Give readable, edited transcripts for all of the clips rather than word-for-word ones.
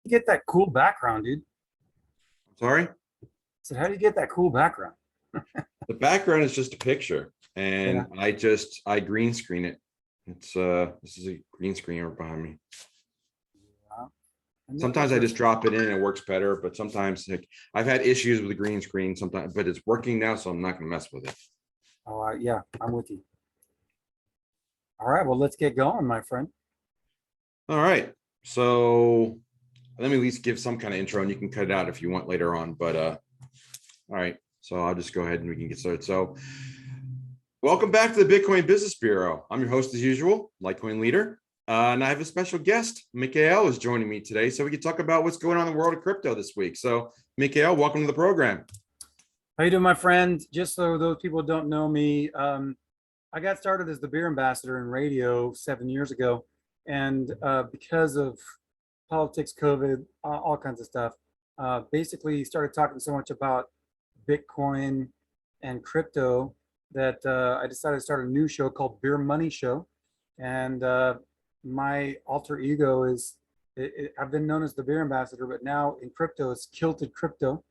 Get that cool background, dude. Sorry? So how do you get that cool background? The background is just a picture, Yeah. and I green screen it. It's this is a green screen right behind me. Sometimes I just drop it in and it works better, but sometimes like I've had issues with the green screen sometimes, but it's working now, so I'm not gonna mess with it. Oh, yeah, I'm with you. All right, well, let's get going, my friend. All right. So let me at least give some kind of intro and you can cut it out if you want later on. But all right. So I'll just go ahead and we can get started. So welcome back to the Bitcoin Business Bureau. I'm your host as usual, Litecoin Leader. And I have a special guest. Mikhail is joining me today, so we can talk about what's going on in the world of crypto this week. So, Mikhail, welcome to the program. How you doing, my friend? Just so those people don't know me, I got started as the beer ambassador in radio 7 years ago, and because of politics, COVID, all kinds of stuff, basically started talking so much about Bitcoin and crypto that I decided to start a new show called Beer Money Show, and my alter ego is I've been known as the beer ambassador, but now in crypto it's Kilted Crypto.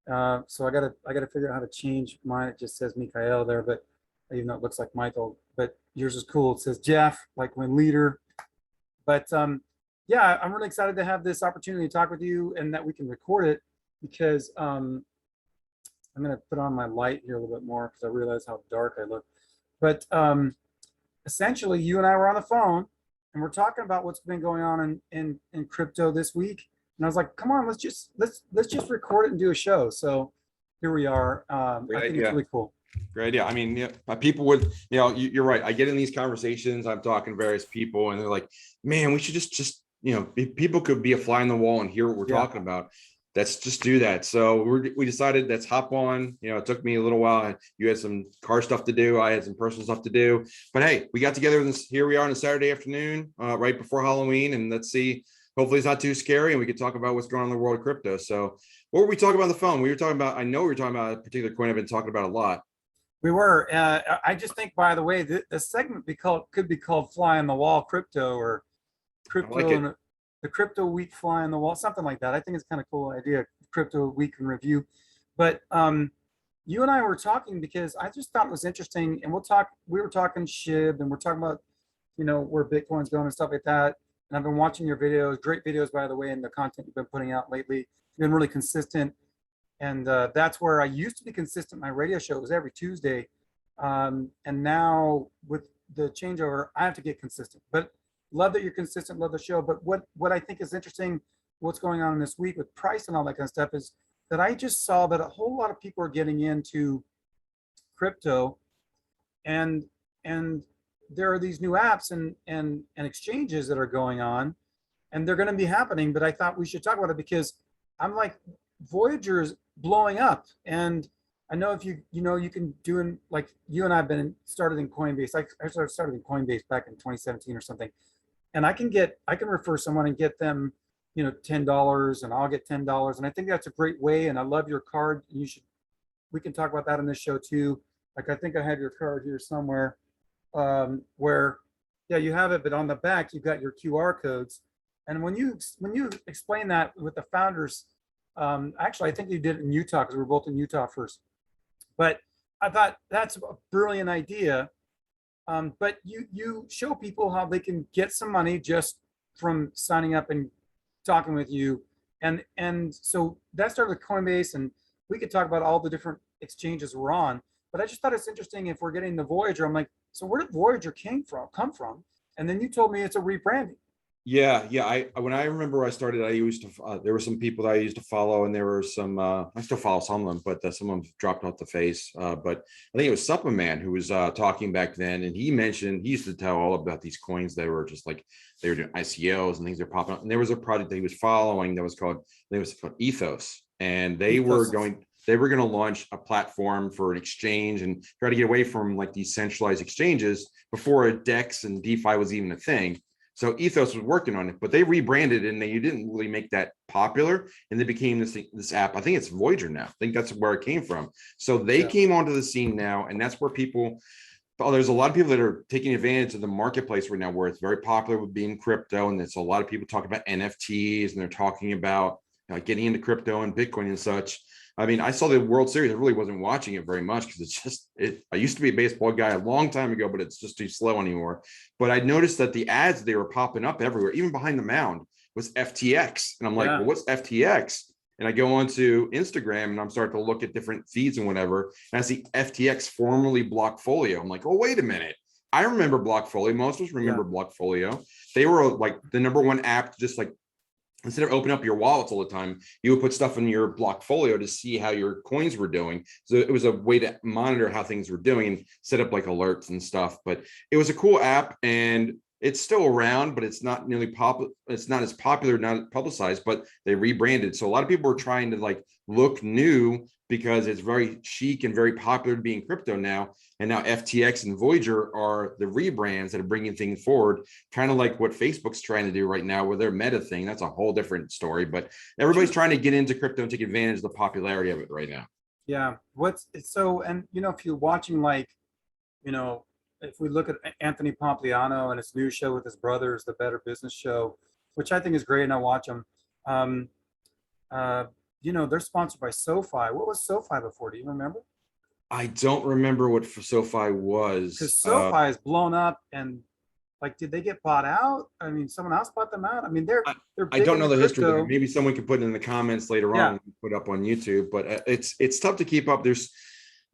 So I gotta figure out how to change mine. It just says Mikhail there, but even though it looks like Michael, but yours is cool. It says Jeff, Litecoin Leader. But yeah, I'm really excited to have this opportunity to talk with you and that we can record it because I'm gonna put on my light here a little bit more because I realize how dark I look. But essentially, you and I were on the phone and we're talking about what's been going on in crypto this week. And I was like, come on, let's just record it and do a show. So here we are. I think it's really cool. Great idea. I mean, yeah, people would, you're right. I get in these conversations, I'm talking to various people and they're like, man, we should just, people could be a fly on the wall and hear what we're talking about. Let's just do that. So we decided let's hop on. It took me a little while. You had some car stuff to do. I had some personal stuff to do. But hey, we got together. Here we are on a Saturday afternoon, right before Halloween. And let's see. Hopefully it's not too scary and we can talk about what's going on in the world of crypto. So what were we talking about on the phone? We were talking about, I know we were talking about a particular coin I've been talking about a lot. We were. I just think, by the way, the segment could be called "Fly on the Wall Crypto" or "Crypto and the Crypto Week Fly on the Wall," something like that. I think it's kind of cool idea. Crypto Week in Review. But you and I were talking because I just thought it was interesting, and we were talking SHIB, and we're talking about where Bitcoin's going and stuff like that. And I've been watching your videos, great videos, by the way, and the content you've been putting out lately. You've been really consistent. And that's where I used to be consistent. My radio show was every Tuesday. And now with the changeover, I have to get consistent. But love that you're consistent, love the show. But what I think is interesting, what's going on this week with price and all that kind of stuff, is that I just saw that a whole lot of people are getting into crypto. And there are these new apps and exchanges that are going on. And they're going to be happening. But I thought we should talk about it because I'm like, Voyager is blowing up, and I know if you can do in, like, you and I have been started in Coinbase. I started in Coinbase back in 2017 or something, and I can refer someone and get them $10, and I'll get $10, and I think that's a great way. And I love your card. We can talk about that in this show too. Like, I think I have your card here somewhere, where you have it, but on the back you've got your QR codes. And when you explain that with the founders. Actually, I think you did it in Utah because we were both in Utah first. But I thought that's a brilliant idea. But you show people how they can get some money just from signing up and talking with you. And so that started with Coinbase, and we could talk about all the different exchanges we're on. But I just thought it's interesting if we're getting the Voyager. I'm like, so where did Voyager come from? And then you told me it's a rebranding. Yeah. When I remember I started, I used to, there were some people that I used to follow, and there were some, I still follow some of them, but some of them dropped off the face. But I think it was Supplement Man who was talking back then. And he used to tell all about these coins that were just like, they were doing ICOs and things that are popping up. And there was a project that he was following that was called Ethos. And they were going to launch a platform for an exchange and try to get away from like these centralized exchanges before DEX and DeFi was even a thing. So Ethos was working on it, but they rebranded it and they didn't really make that popular. And they became this app. I think it's Voyager now. I think that's where it came from. So they came onto the scene now, and that's where people there's a lot of people that are taking advantage of the marketplace right now, where it's very popular with being crypto, and there's a lot of people talking about NFTs, and they're talking about getting into crypto and Bitcoin and such. I mean, I saw the World Series. I really wasn't watching it very much because it's just I used to be a baseball guy a long time ago, but it's just too slow anymore. But I noticed that the ads, they were popping up everywhere, even behind the mound was FTX, and I'm like, well, what's FTX? And I go onto Instagram and I'm starting to look at different feeds and whatever. And I see FTX, formerly Blockfolio. I'm like, oh, wait a minute. I remember Blockfolio. Most of us remember Blockfolio. They were like the #1 app, just like instead of opening up your wallets all the time, you would put stuff in your Blockfolio to see how your coins were doing. So it was a way to monitor how things were doing and set up like alerts and stuff. But it was a cool app, and it's still around, but it's not nearly it's not as popular, not publicized, but they rebranded. So a lot of people are trying to like look new because it's very chic and very popular to be in crypto now. And now FTX and Voyager are the rebrands that are bringing things forward, kind of like what Facebook's trying to do right now with their Meta thing. That's a whole different story, but everybody's trying to get into crypto and take advantage of the popularity of it right now. Yeah. And if you're watching, like, if we look at Anthony Pompliano and his new show with his brothers, the Better Business Show, which I think is great, and I watch them. They're sponsored by SoFi. What was SoFi before? Do you remember? I don't remember what SoFi was. Because SoFi is blown up, and like, did they get bought out? I mean, someone else bought them out. I mean, they're I don't know the history. crypto. Maybe someone could put it in the comments later on, put up on YouTube. But it's tough to keep up. There's,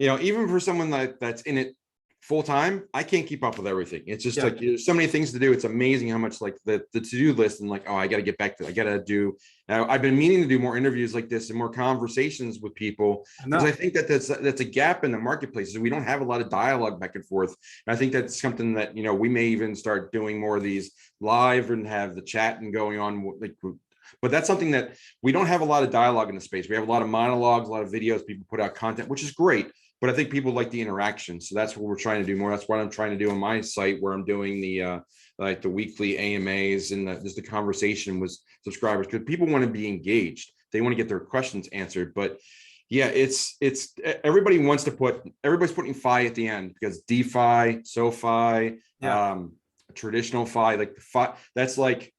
even for someone that's in it full time, I can't keep up with everything. It's just like there's so many things to do. It's amazing how much like the to-do list, and like, oh, I got to get back to. I got to do. Now, I've been meaning to do more interviews like this and more conversations with people, because I think that that's a gap in the marketplace. We don't have a lot of dialogue back and forth. And I think that's something that we may even start doing more of these live and have the chat and going on like. But that's something that we don't have a lot of dialogue in the space. We have a lot of monologues, a lot of videos. People put out content, which is great. But I think people like the interaction. So that's what we're trying to do more. That's what I'm trying to do on my site, where I'm doing the like the weekly AMAs and just the conversation with subscribers, because people want to be engaged. They want to get their questions answered. But yeah, it's everybody's putting FI at the end, because DeFi, SoFi, traditional FI, like that's like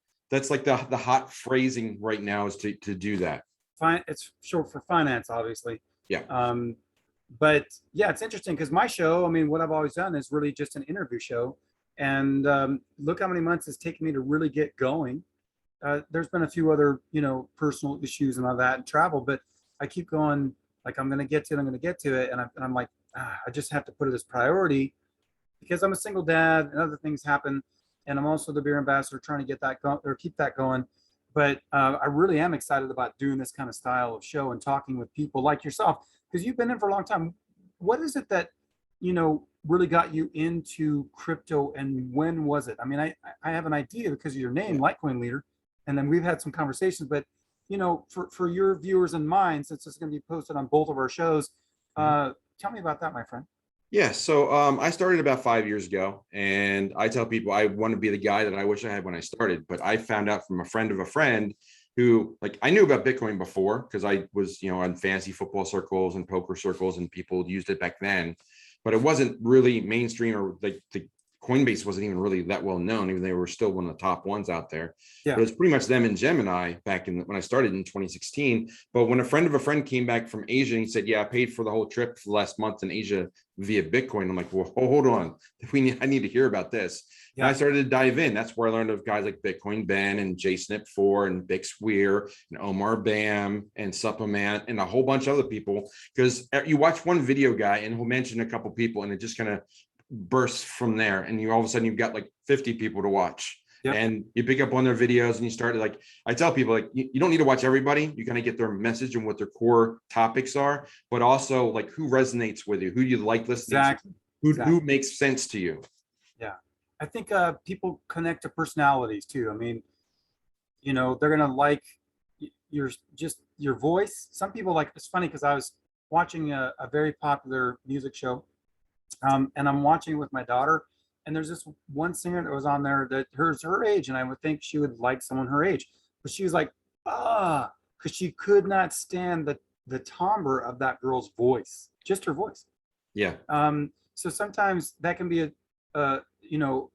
the hot phrasing right now, is to do that. Fine, it's short for finance, obviously. Yeah. But yeah, it's interesting because my show, I mean, what I've always done is really just an interview show. And look how many months it's taken me to really get going. There's been a few other, personal issues and all that, and travel, but I keep going, like, I'm going to get to it. And I'm like, I just have to put it as priority, because I'm a single dad and other things happen. And I'm also the beer ambassador, trying to get that going, or keep that going. But I really am excited about doing this kind of style of show and talking with people like yourself, because you've been in for a long time. What is it that, really got you into crypto, and when was it? I mean, I have an idea because of your name, Litecoin Leader, and then we've had some conversations, but, for your viewers and mine, since it's going to be posted on both of our shows, tell me about that, my friend. Yeah, so I started about 5 years ago, and I tell people I want to be the guy that I wish I had when I started. But I found out from a friend of a friend who, like, I knew about Bitcoin before, because I was, on fantasy football circles and poker circles, and people used it back then. But it wasn't really mainstream, or like the Coinbase wasn't even really that well known, even though they were still one of the top ones out there. Yeah. But it was pretty much them and Gemini back when I started in 2016. But when a friend of a friend came back from Asia, and he said, yeah, I paid for the whole trip for the last month in Asia via Bitcoin. I'm like, well, hold on. I need to hear about this. Yeah. And I started to dive in. That's where I learned of guys like Bitcoin Ben and JSnip4 and Bix Weir and Omar Bam and Supplement and a whole bunch of other people. Because you watch one video guy and he'll mention a couple people, and it just kind of bursts from there, and all of a sudden you've got like 50 people to watch. Yep. And you pick up on their videos, and you start to, like, I tell people, like, you don't need to watch everybody. You kind of get their message and what their core topics are, but also like who resonates with you, who you like listening to, who makes sense to you. Yeah, I think people connect to personalities too. I mean, they're gonna like your voice. Some people, like, it's funny because I was watching a very popular music show, and I'm watching it with my daughter, and there's this one singer that was on there that her age, and I would think she would like someone her age, but she was like, because she could not stand the timbre of that girl's voice, just her voice. Yeah. So sometimes that can be you know,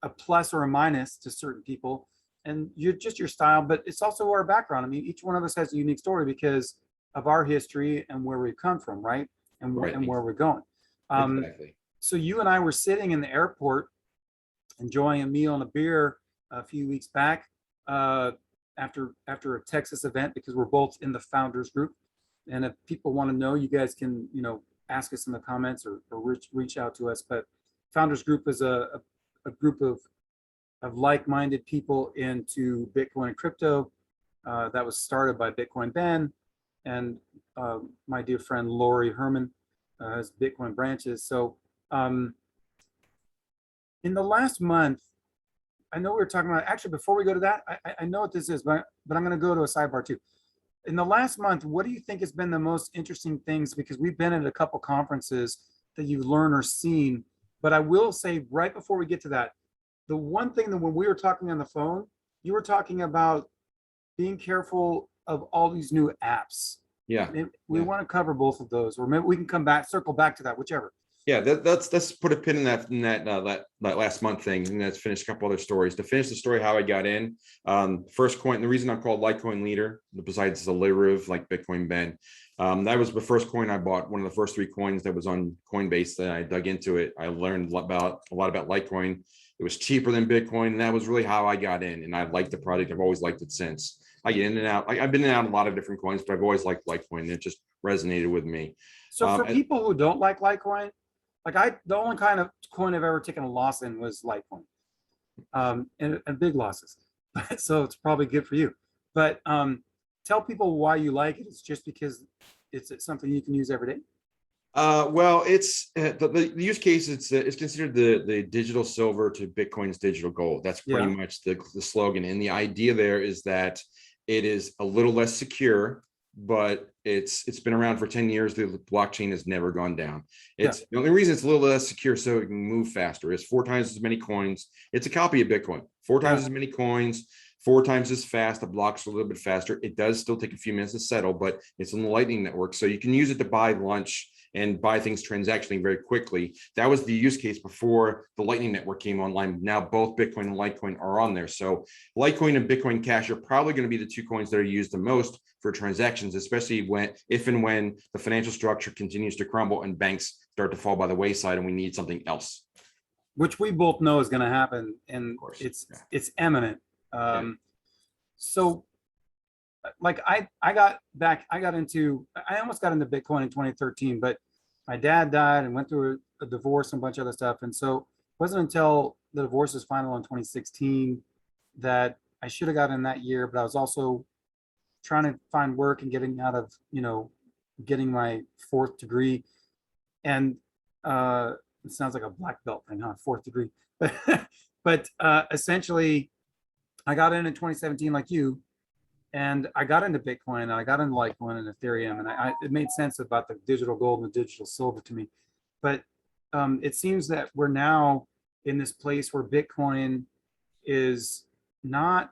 a plus or a minus to certain people, and you're just your style, but it's also our background. I mean, each one of us has a unique story because of our history and where we've come from, right? And, Right. and where we're going. Exactly. So you and I were sitting in the airport enjoying a meal and a beer a few weeks back after a Texas event, because we're both in the founders group. And if people want to know, you guys can, you know, ask us in the comments or reach out to us. But founders group is a group of like-minded people into Bitcoin and crypto that was started by Bitcoin Ben and my dear friend Lori Herman has Bitcoin branches. So in the last month, I know we were talking about, actually, before we go to that, I know what this is, but I'm going to go to a sidebar too. In the last month, what do you think has been the most interesting things? Because we've been at a couple conferences that you've learned or seen, but I will say right before we get to that, the one thing that when we were talking on the phone, you were talking about being careful of all these new apps. Yeah. We want to cover both of those, or maybe we can come back, circle back to that, whichever. Yeah, let's put a pin in that last month thing, and let's finish a couple other stories. To finish the story, how I got in, first coin. The reason I'm called Litecoin Leader, besides the alliterative like Bitcoin Ben, that was the first coin I bought. One of the first 3 coins that was on Coinbase. That I dug into it. I learned a lot about Litecoin. It was cheaper than Bitcoin, and that was really how I got in. And I liked the project. I've always liked it since. I get in and out. I've been in and out a lot of different coins, but I've always liked Litecoin. It just resonated with me. So for people who don't like Litecoin, the only kind of coin I've ever taken a loss in was Litecoin, and big losses. So it's probably good for you. But tell people why you like it. It's just because it's something you can use every day. Well, it's the use case. It's considered the digital silver to Bitcoin's digital gold. That's pretty much the slogan. And the idea there is that it is a little less secure, but it's been around for 10 years. The blockchain has never gone down. The only reason it's a little less secure so it can move faster. It's 4 times as many coins. It's a copy of Bitcoin. 4 times as many coins, 4 times as fast. The block's a little bit faster. It does still take a few minutes to settle, but it's on the Lightning Network, so you can use it to buy lunch and buy things transactionally very quickly. That was the use case before the Lightning Network came online. Now both Bitcoin and Litecoin are on there. So Litecoin and Bitcoin Cash are probably going to be the 2 coins that are used the most for transactions, especially if and when the financial structure continues to crumble and banks start to fall by the wayside and we need something else. Which we both know is going to happen, and it's imminent. So like I almost got into Bitcoin in 2013, but my dad died and went through a divorce and a bunch of other stuff. And so it wasn't until the divorce was final in 2016 that I should have gotten in that year, but I was also trying to find work and getting out of, getting my 4th degree. And it sounds like a black belt thing, huh? 4th degree. But essentially I got in 2017 like you, and I got into Bitcoin, and I got into Litecoin and Ethereum, and it made sense about the digital gold and the digital silver to me. But it seems that we're now in this place where Bitcoin is not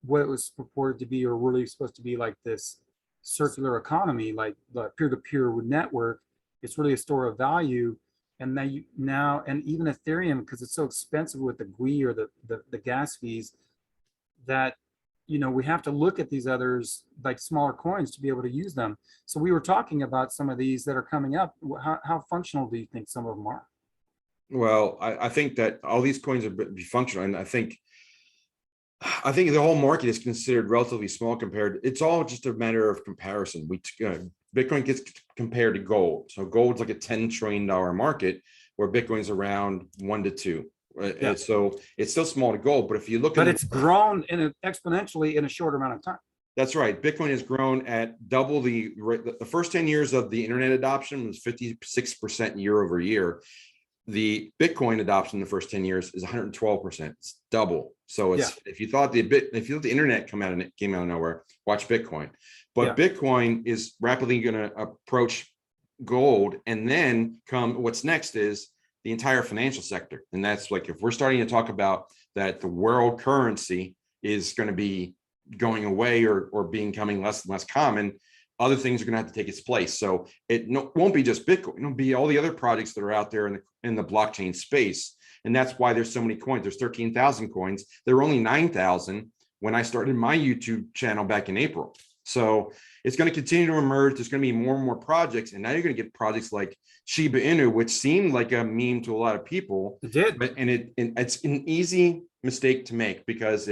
what it was purported to be, or really supposed to be, like this circular economy, like the peer-to-peer network. It's really a store of value. And now, and even Ethereum, because it's so expensive with the GUI or the gas fees, that we have to look at these others, like smaller coins, to be able to use them. So we were talking about some of these that are coming up. How functional do you think some of them are? Well, I think that all these coins are be functional, and I think the whole market is considered relatively small compared. It's all just a matter of comparison. Bitcoin gets compared to gold. So gold's like a $10 trillion market, where Bitcoin's around 1 to 2. And so it's still small to gold, but if you look at it's grown exponentially in a short amount of time. That's right. Bitcoin has grown at double the first 10 years of the internet adoption was 56% year over year. The Bitcoin adoption in the first 10 years is 112%. It's double. So if you thought the internet came out of nowhere, watch Bitcoin. But Bitcoin is rapidly going to approach gold, and then what's next is the entire financial sector. And that's like, if we're starting to talk about that the world currency is going to be going away or becoming less and less common, other things are going to have to take its place. So it won't be just Bitcoin. It'll be all the other projects that are out there in the blockchain space. And that's why there's so many coins. There's 13,000 coins. There were only 9,000 when I started my YouTube channel back in April. So it's going to continue to emerge. There's going to be more and more projects. And now you're going to get projects like Shiba Inu, which seemed like a meme to a lot of people. It did. But it's an easy mistake to make, because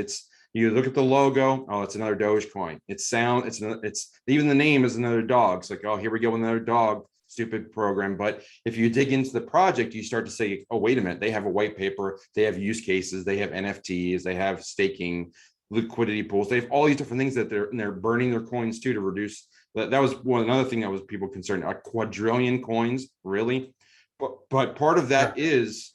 you look at the logo, oh, it's another Dogecoin. It's even the name is another dog. It's like, oh, here we go with another dog, stupid program. But if you dig into the project, you start to say, oh, wait a minute, they have a white paper, they have use cases, they have NFTs, they have staking, liquidity pools, they have all these different things that they're burning their coins to reduce. That was another thing that was people concerned. A quadrillion coins, really? But part of that is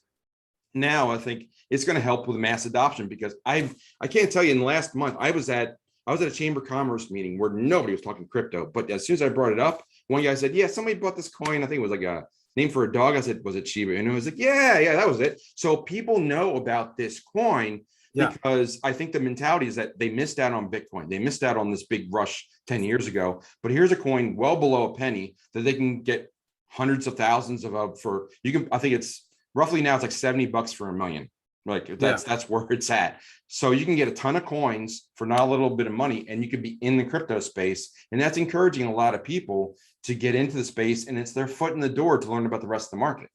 now I think it's going to help with mass adoption, because I can't tell you, in the last month I was at a Chamber of Commerce meeting where nobody was talking crypto, but as soon as I brought it up, one guy said, yeah, somebody bought this coin. I think it was like a name for a dog. I said, was it Shiba Inu? I was like, yeah, that was it. So people know about this coin. Yeah. Because I think the mentality is that they missed out on Bitcoin. They missed out on this big rush 10 years ago. But here's a coin well below a penny that they can get hundreds of thousands of for. You can. I think it's roughly now it's like $70 for a million. Like that's where it's at. So you can get a ton of coins for not a little bit of money, and you could be in the crypto space. And that's encouraging a lot of people to get into the space, and it's their foot in the door to learn about the rest of the market.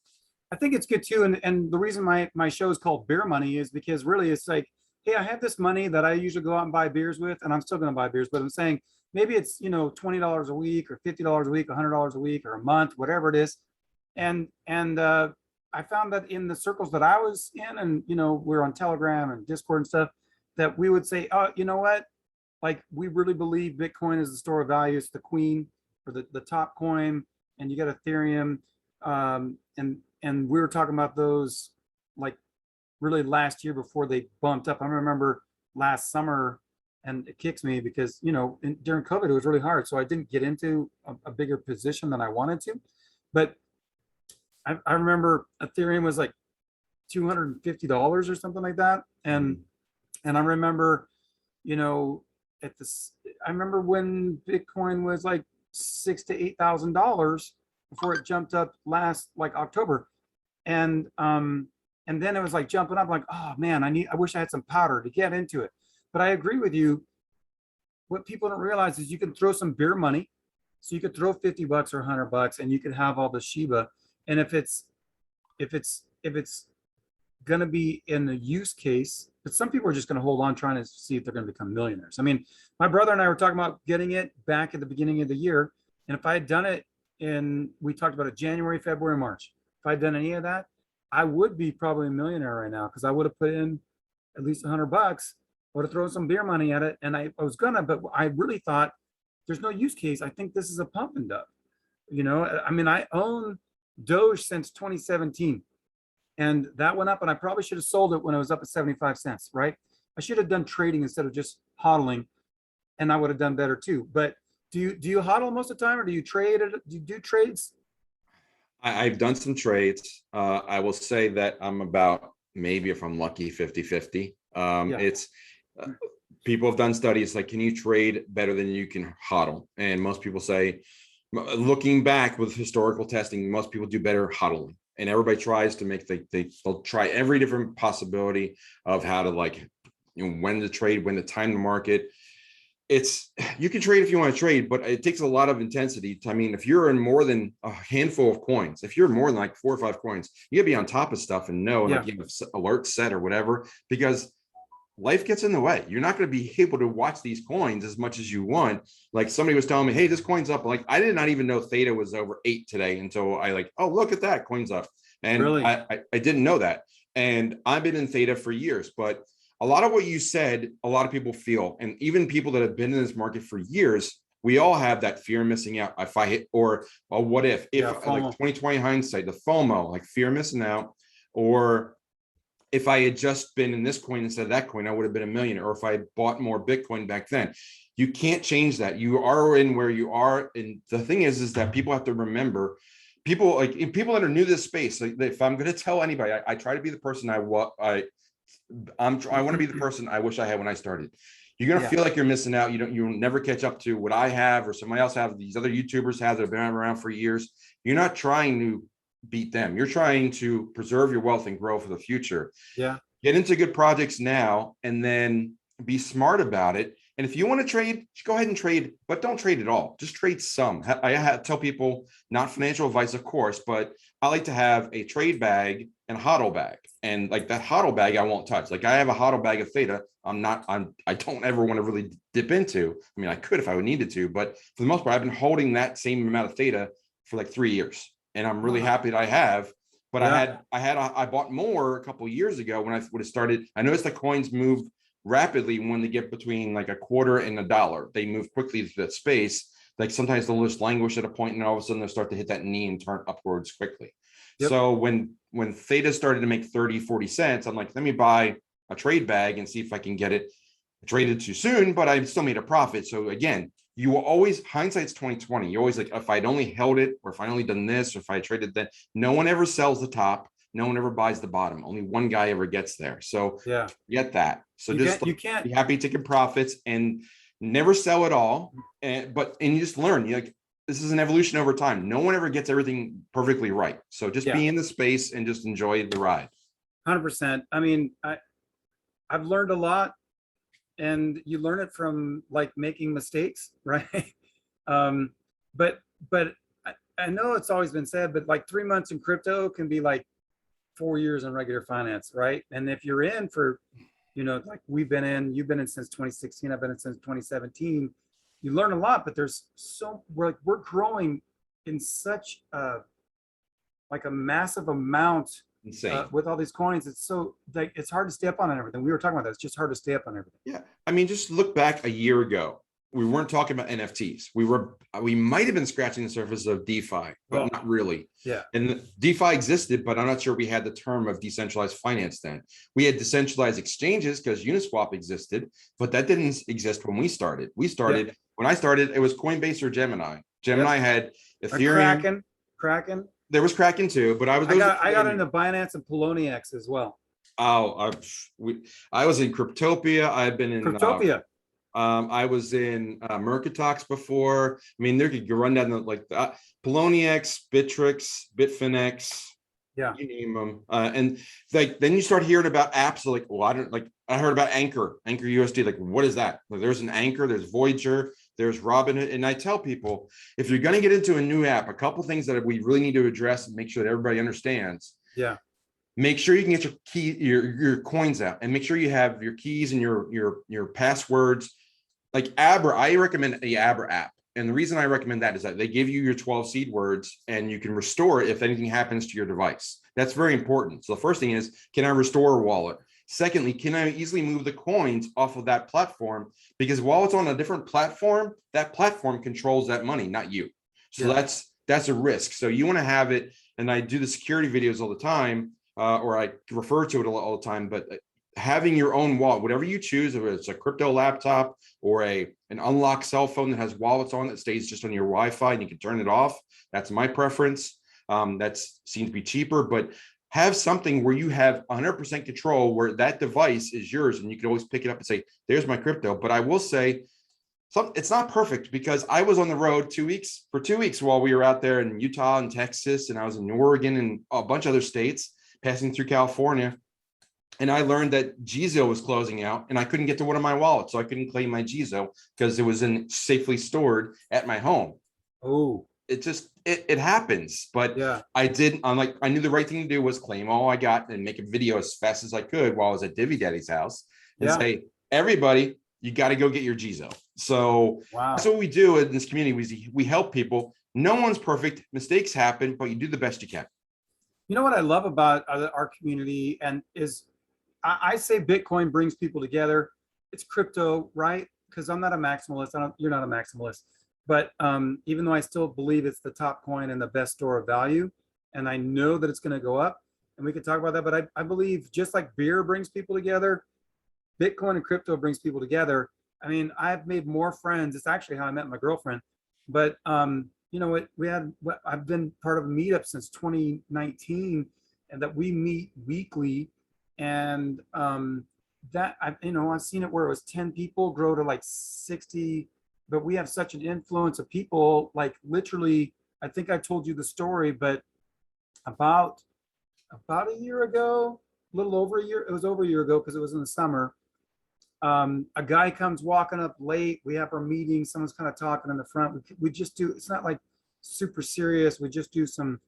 I think it's good too. And the reason my show is called Beer Money is because really it's like, hey, I have this money that I usually go out and buy beers with, and I'm still going to buy beers, but I'm saying maybe it's, $20 a week or $50 a week, $100 a week or a month, whatever it is. And I found that in the circles that I was in, and, we're on Telegram and Discord and stuff, that we would say, oh, you know what? Like, we really believe Bitcoin is the store of value. It's the queen, or the top coin, and you got Ethereum. And we were talking about those like really last year before they bumped up. I remember last summer, and it kicks me because, during COVID, it was really hard. So I didn't get into a bigger position than I wanted to. But I remember Ethereum was like $250 or something like that. And I remember, I remember when Bitcoin was like $6,000 to $8,000 before it jumped up last like October. And then it was like jumping up, like, oh man, I wish I had some powder to get into it. But I agree with you. What people don't realize is you can throw some beer money. So you could throw $50 or $100 and you could have all the Shiba. And if it's gonna be in a use case, but some people are just gonna hold on trying to see if they're gonna become millionaires. I mean, my brother and I were talking about getting it back at the beginning of the year. And if I had done it we talked about it January, February, March. If I'd done any of that, I would be probably a millionaire right now, because I would have put in at least $100. I would have thrown some beer money at it, and I was gonna, but I really thought there's no use case. I think this is a pump and dump. I mean, I own Doge since 2017, and that went up, and I probably should have sold it when it was up at 75 cents, right? I should have done trading instead of just hodling, and I would have done better too. But do you hodl most of the time, or do you trade? Do you do trades? I've done some trades. I will say that I'm about, maybe if I'm lucky, 50-50. It's people have done studies like, can you trade better than you can hodl? And most people say, looking back with historical testing, most people do better hodling. And everybody tries to make they'll try every different possibility of how to, like, when to trade, when to time the market. You can trade if you want to trade, but it takes a lot of intensity. I mean, if you're in more than a handful of coins, if you're more than like 4 or 5 coins, you gotta be on top of stuff and know, like, you have alerts set or whatever, because life gets in the way. You're not going to be able to watch these coins as much as you want. Like, somebody was telling me, hey, this coin's up. Like, I did not even know Theta was over 8 today until I oh, look at that, coin's up. And really? I didn't know that. And I've been in Theta for years, but a lot of what you said, a lot of people feel, and even people that have been in this market for years, we all have that fear of missing out. If I hit, or what if like 2020 hindsight, the FOMO, like fear of missing out, or if I had just been in this coin instead of that coin, I would have been a millionaire. Or if I had bought more Bitcoin back then. You can't change that. You are in where you are. And the thing is that people have to remember, people that are new to this space, like, if I'm going to tell anybody, I try to be the person I want to be the person I wish I had when I started. You're gonna Yeah. feel like you're missing out. You'll never catch up to what I have or somebody else have. These other YouTubers have that have been around for years. You're not trying to beat them. You're trying to preserve your wealth and grow for the future. Yeah. Get into good projects now and then be smart about it. And if you want to trade, just go ahead and trade, but don't trade at all. Just trade some. I tell people, not financial advice, of course, but I like to have a trade bag and a hodl bag. And like that hodl bag, I won't touch. Like I have a hodl bag of theta. I don't ever want to really dip into. I mean, I could if I would needed to, but for the most part, I've been holding that same amount of theta for like 3 years. And I'm really happy that I have. But Yeah. I bought more a couple of years ago when I would have started. I noticed the coins move rapidly when they get between like a quarter and $1. They move quickly to that space. Like sometimes they'll just languish at a point and all of a sudden they'll start to hit that knee and turn upwards quickly. Yep. So when theta started to make 30, 40 cents, I'm like, let me buy a trade bag and see if I can get it traded too soon, but I still made a profit. So again, you will always, hindsight's 2020. You always like, if I'd only held it, or if I only done this, or if I traded that, no one ever sells the top. No one ever buys the bottom. Only one guy ever gets there. So Yeah. get that. So You can't. be happy taking profits and never sell it all. And you just learn. You like, this is an evolution over time. No one ever gets everything perfectly right. So just be in the space and just enjoy the ride. 100%. I mean, I've learned a lot, and you learn it from like making mistakes, right? But I know it's always been said, but like 3 months in crypto can be like 4 years in regular finance, right? And if you're in for, like you've been in since 2016, I've been in since 2017, you learn a lot, but we're growing in such like a massive amount. Insane. With all these coins, it's so like it's hard to stay up on everything. We were talking about that. It's just hard to stay up on everything. Yeah. I mean, just look back a year ago. We weren't talking about NFTs. We might have been scratching the surface of DeFi, but not really. Yeah. And DeFi existed, but I'm not sure we had the term of decentralized finance then. We had decentralized exchanges because Uniswap existed, but that didn't exist when we started. When I started, it was Coinbase or Gemini. Gemini had Ethereum. Kraken. There was Kraken too, but I got into Binance and Poloniex as well. Oh, I was in Cryptopia. I've been in Cryptopia. I was in Mercatox before. I mean, there could run down Poloniex, Bittrex, Bitfinex. Yeah, you name them. And like then you start hearing about apps like, well, I heard about Anchor USD. Like, what is that? Like, there's an Anchor, there's Voyager, there's Robinhood. And I tell people, if you're going to get into a new app, a couple things that we really need to address and make sure that everybody understands. Yeah. Make sure you can get your coins out, and make sure you have your keys and your passwords. Like Abra, I recommend the Abra app. And the reason I recommend that is that they give you your 12 seed words and you can restore it if anything happens to your device. That's very important. So the first thing is, can I restore a wallet? Secondly, can I easily move the coins off of that platform? Because while it's on a different platform, that platform controls that money, not you. So that's a risk. So you want to have it. And I do the security videos all the time, or I refer to it all the time, but having your own wallet, whatever you choose, if it's a crypto laptop or an unlocked cell phone that has wallets on that stays just on your Wi-Fi and you can turn it off. That's my preference. That seems to be cheaper, but have something where you have 100% control, where that device is yours and you can always pick it up and say, there's my crypto. But I will say, it's not perfect, because I was on the road 2 weeks while we were out there in Utah and Texas, and I was in Oregon and a bunch of other states, passing through California. And I learned that Gizo was closing out and I couldn't get to one of my wallets. So I couldn't claim my Gizo because it was safely stored at my home. Oh, it happens. But yeah, I knew the right thing to do was claim all I got and make a video as fast as I could while I was at Divvy Daddy's house and say, everybody, you got to go get your Gizo. So that's what we do in this community. We help people. No one's perfect. Mistakes happen, but you do the best you can. You know what I love about our community I say Bitcoin brings people together. It's crypto, right? Because I'm not a maximalist. You're not a maximalist. But even though I still believe it's the top coin and the best store of value, and I know that it's going to go up, and we can talk about that, but I believe just like beer brings people together, Bitcoin and crypto brings people together. I mean, I've made more friends. It's actually how I met my girlfriend. But I've been part of a meetup since 2019, and that we meet weekly. And that I've seen it where it was 10 people grow to like 60, but we have such an influence of people, like literally, I think I told you the story, but about a year ago, a little over a year, it was over a year ago because it was in the summer. A guy comes walking up late. We have our meeting. Someone's kind of talking in the front. We just do, it's not like super serious. We just do some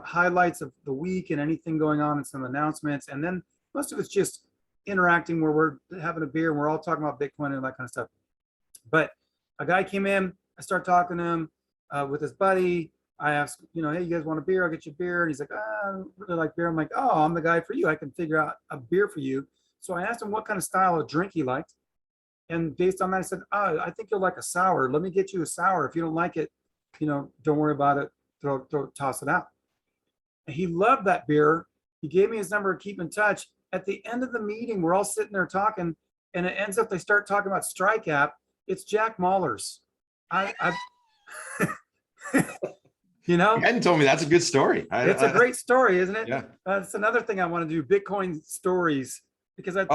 highlights of the week and anything going on and some announcements. And then most of it's just interacting where we're having a beer and we're all talking about Bitcoin and that kind of stuff. But a guy came in, I start talking to him with his buddy. I asked, hey, you guys want a beer? I'll get you a beer. And he's like, I don't really like beer. I'm like, oh, I'm the guy for you. I can figure out a beer for you. So I asked him what kind of style of drink he liked. And based on that, I said, oh, I think you'll like a sour. Let me get you a sour. If you don't like it, don't worry about it. Toss it out. And he loved that beer. He gave me his number to keep in touch. At the end of the meeting, we're all sitting there talking, and it ends up they start talking about Strike App. It's Jack Mahler's. You hadn't told me. That's a good story. It's a great story, isn't it? Yeah. It's another thing I want to do, Bitcoin stories, because it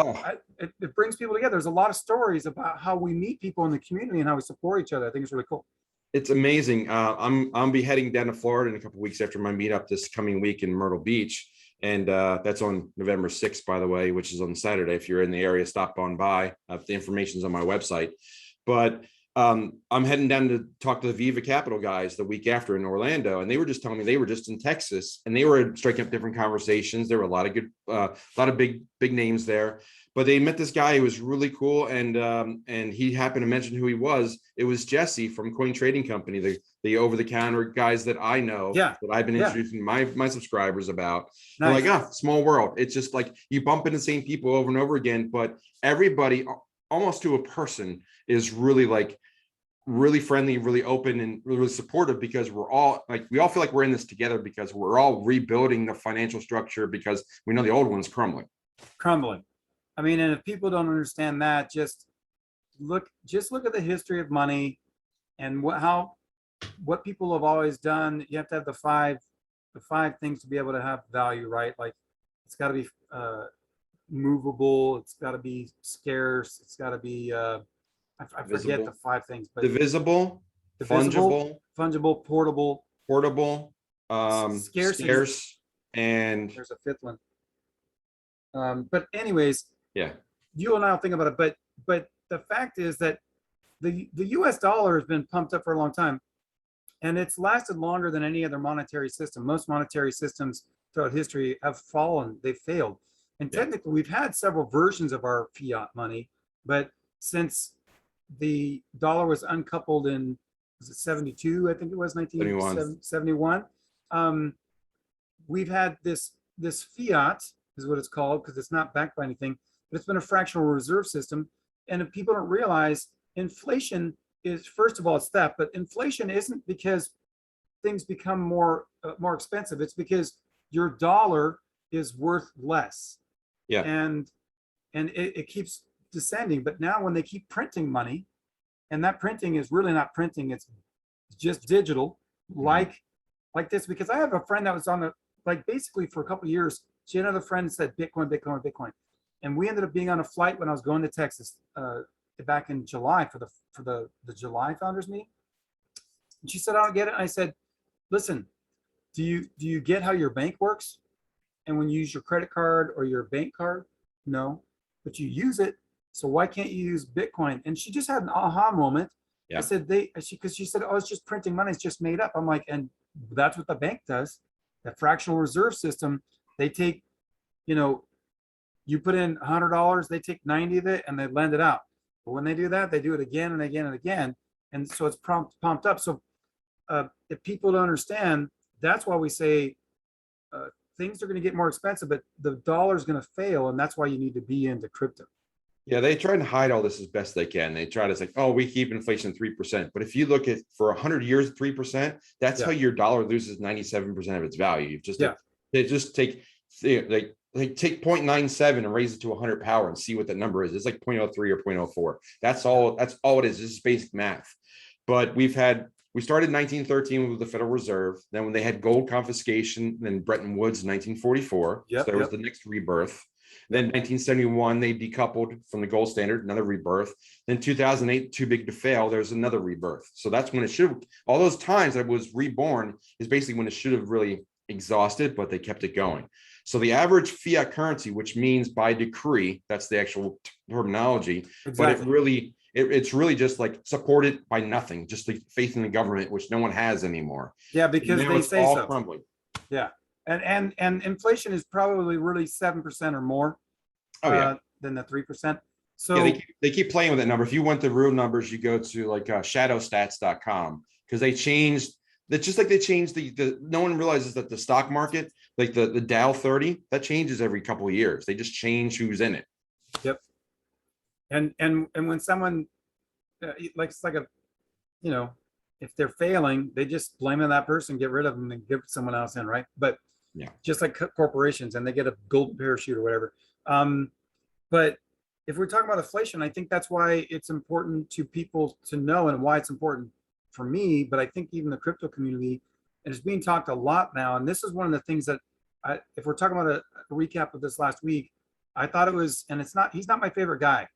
brings people together. There's a lot of stories about how we meet people in the community and how we support each other. I think it's really cool. It's amazing. I'll be heading down to Florida in a couple of weeks after my meetup this coming week in Myrtle Beach. And that's on November 6th, by the way, which is on Saturday. If you're in the area, stop on by. The information's on my website. But I'm heading down to talk to the Viva Capital guys the week after in Orlando, and they were just telling me they were just in Texas and they were striking up different conversations. There were a lot of good, a lot of big names there, but they met this guy who was really cool, and he happened to mention who he was. It was Jesse from Coin Trading Company, the over-the-counter guys that I know, that I've been introducing my subscribers about. Nice. I'm like, small world. It's just like you bump into the same people over and over again, but everybody, almost to a person, is really friendly, really open, and really supportive, because we all feel like we're in this together, because we're all rebuilding the financial structure, because we know the old one's crumbling. I mean, and if people don't understand that, just look at the history of money and what people have always done. You have to have the five things to be able to have value, right? Like it's got to be movable, it's got to be scarce, it's got to be I forget the 5 things, but divisible, fungible, portable, scarce, and there's a 5th one. But anyways, you and I will think about it. But the fact is that the U.S. dollar has been pumped up for a long time, and it's lasted longer than any other monetary system. Most monetary systems throughout history have fallen; they've failed. And technically, we've had several versions of our fiat money, but since the dollar was uncoupled in, was it 72? I think it was 1971. We've had this fiat is what it's called, because it's not backed by anything, but it's been a fractional reserve system. And if people don't realize, inflation is, first of all, it's that, but inflation isn't because things become more expensive. It's because your dollar is worth less. And it keeps descending. But now when they keep printing money, and that printing is really not printing, it's just digital, like this. Because I have a friend that was on basically for a couple of years, she had another friend that said Bitcoin, Bitcoin, Bitcoin. And we ended up being on a flight when I was going to Texas back in July for the July founders meeting. And she said, I don't get it. And I said, listen, do you get how your bank works? And when you use your credit card or your bank card, no, but you use it. So why can't you use Bitcoin? And she just had an aha moment. I said, because she said, oh, it's just printing money. It's just made up. I'm like, and that's what the bank does. That fractional reserve system, they take, you put in $100, they take 90 of it and they lend it out. But when they do that, they do it again and again and again. And so it's pumped up. So if people don't understand, that's why we say things are going to get more expensive, but the dollar is going to fail. And that's why you need to be into crypto. Yeah, they try and hide all this as best they can. They try to say, oh, we keep inflation 3%. But if you look at for 100 years, 3%, that's how your dollar loses 97% of its value. They just take 0.97 and raise it to 100 power and see what that number is. It's like 0.03 or 0.04. That's all it is. This is basic math. But we started in 1913 with the Federal Reserve. Then when they had gold confiscation, then Bretton Woods in 1944. So there was the next rebirth. Then 1971, they decoupled from the gold standard, another rebirth. Then 2008, too big to fail, there's another rebirth. So that's when it should, all those times that it was reborn is basically when it should have really exhausted, but they kept it going. So the average fiat currency, which means by decree, that's the actual terminology, Exactly. but it's really just like supported by nothing, just the faith in the government, which no one has anymore. Yeah, because now they it's say all so. crumbling. Yeah, and inflation is probably really 7% or more than the 3%. So yeah, they keep playing with that number. If you want the real numbers, you go to like shadowstats.com, because they changed that, just like they changed the no one realizes that the stock market, like the Dow 30, that changes every couple of years. They just change who's in it. yep. And when someone like, it's like a, you know, if they're failing, they just blame on that person, get rid of them, and give someone else in, right? But Yeah, just like corporations, and they get a golden parachute or whatever. But if we're talking about inflation, I think that's why it's important to people to know, and why it's important for me. But I think even the crypto community, and it's being talked a lot now. And this is one of the things that, if we're talking about a recap of this last week, I thought it was, and it's not, he's not my favorite guy,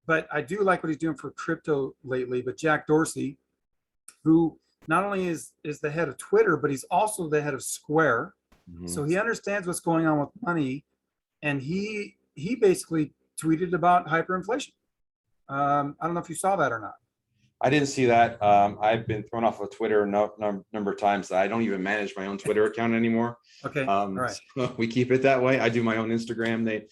but I do like what he's doing for crypto lately. But Jack Dorsey, who not only is the head of Twitter, but he's also the head of Square. So he understands what's going on with money, and he basically tweeted about hyperinflation. I don't know if you saw that or not. I didn't see that. I've been thrown off of Twitter number of times that I don't even manage my own Twitter account anymore. Okay, all right. So we keep it that way. I do my own Instagram.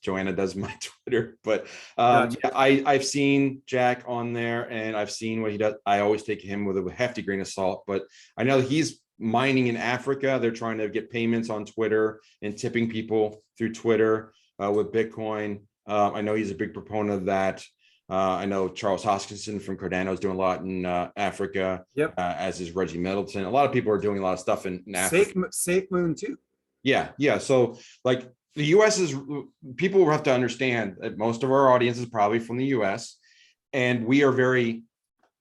Joanna does my Twitter. But Gotcha. yeah, I've seen Jack on there, and I've seen what he does. I always take him with a hefty grain of salt, but I know he's mining in Africa. They're trying to get payments on Twitter and tipping people through Twitter with Bitcoin. I know he's a big proponent of that. I know Charles Hoskinson from Cardano is doing a lot in Africa. Yep. As is Reggie Middleton. A lot of people are doing a lot of stuff in Africa. Safe Moon too. Yeah. So like the US is, people will have to understand that most of our audience is probably from the US, and we are very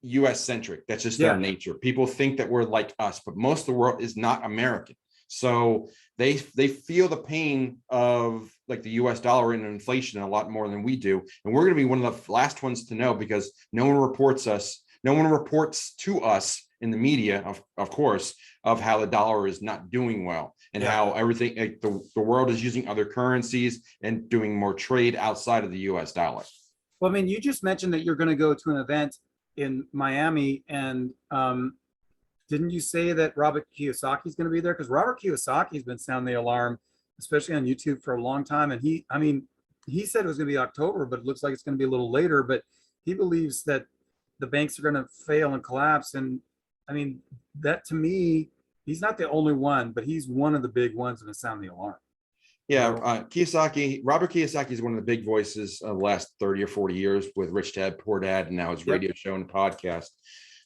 US centric. That's just our nature. People think that we're like us, but most of the world is not American. So they feel the pain of like the US dollar and inflation a lot more than we do. And we're going to be one of the last ones to know, because no one reports to us in the media, of course, of how the dollar is not doing well, and how everything, like the world is using other currencies and doing more trade outside of the US dollar. Well, I mean, you just mentioned that you're going to go to an event in Miami, and didn't you say that Robert Kiyosaki is going to be there? Because Robert Kiyosaki has been sounding the alarm, especially on YouTube, for a long time. And he said it was going to be October, but it looks like it's going to be a little later. But he believes that the banks are going to fail and collapse. And I mean, that to me, he's not the only one, but he's one of the big ones that sound the alarm. Yeah, Robert Kiyosaki is one of the big voices of the last 30 or 40 years with Rich Dad, Poor Dad, and now his radio show and podcast.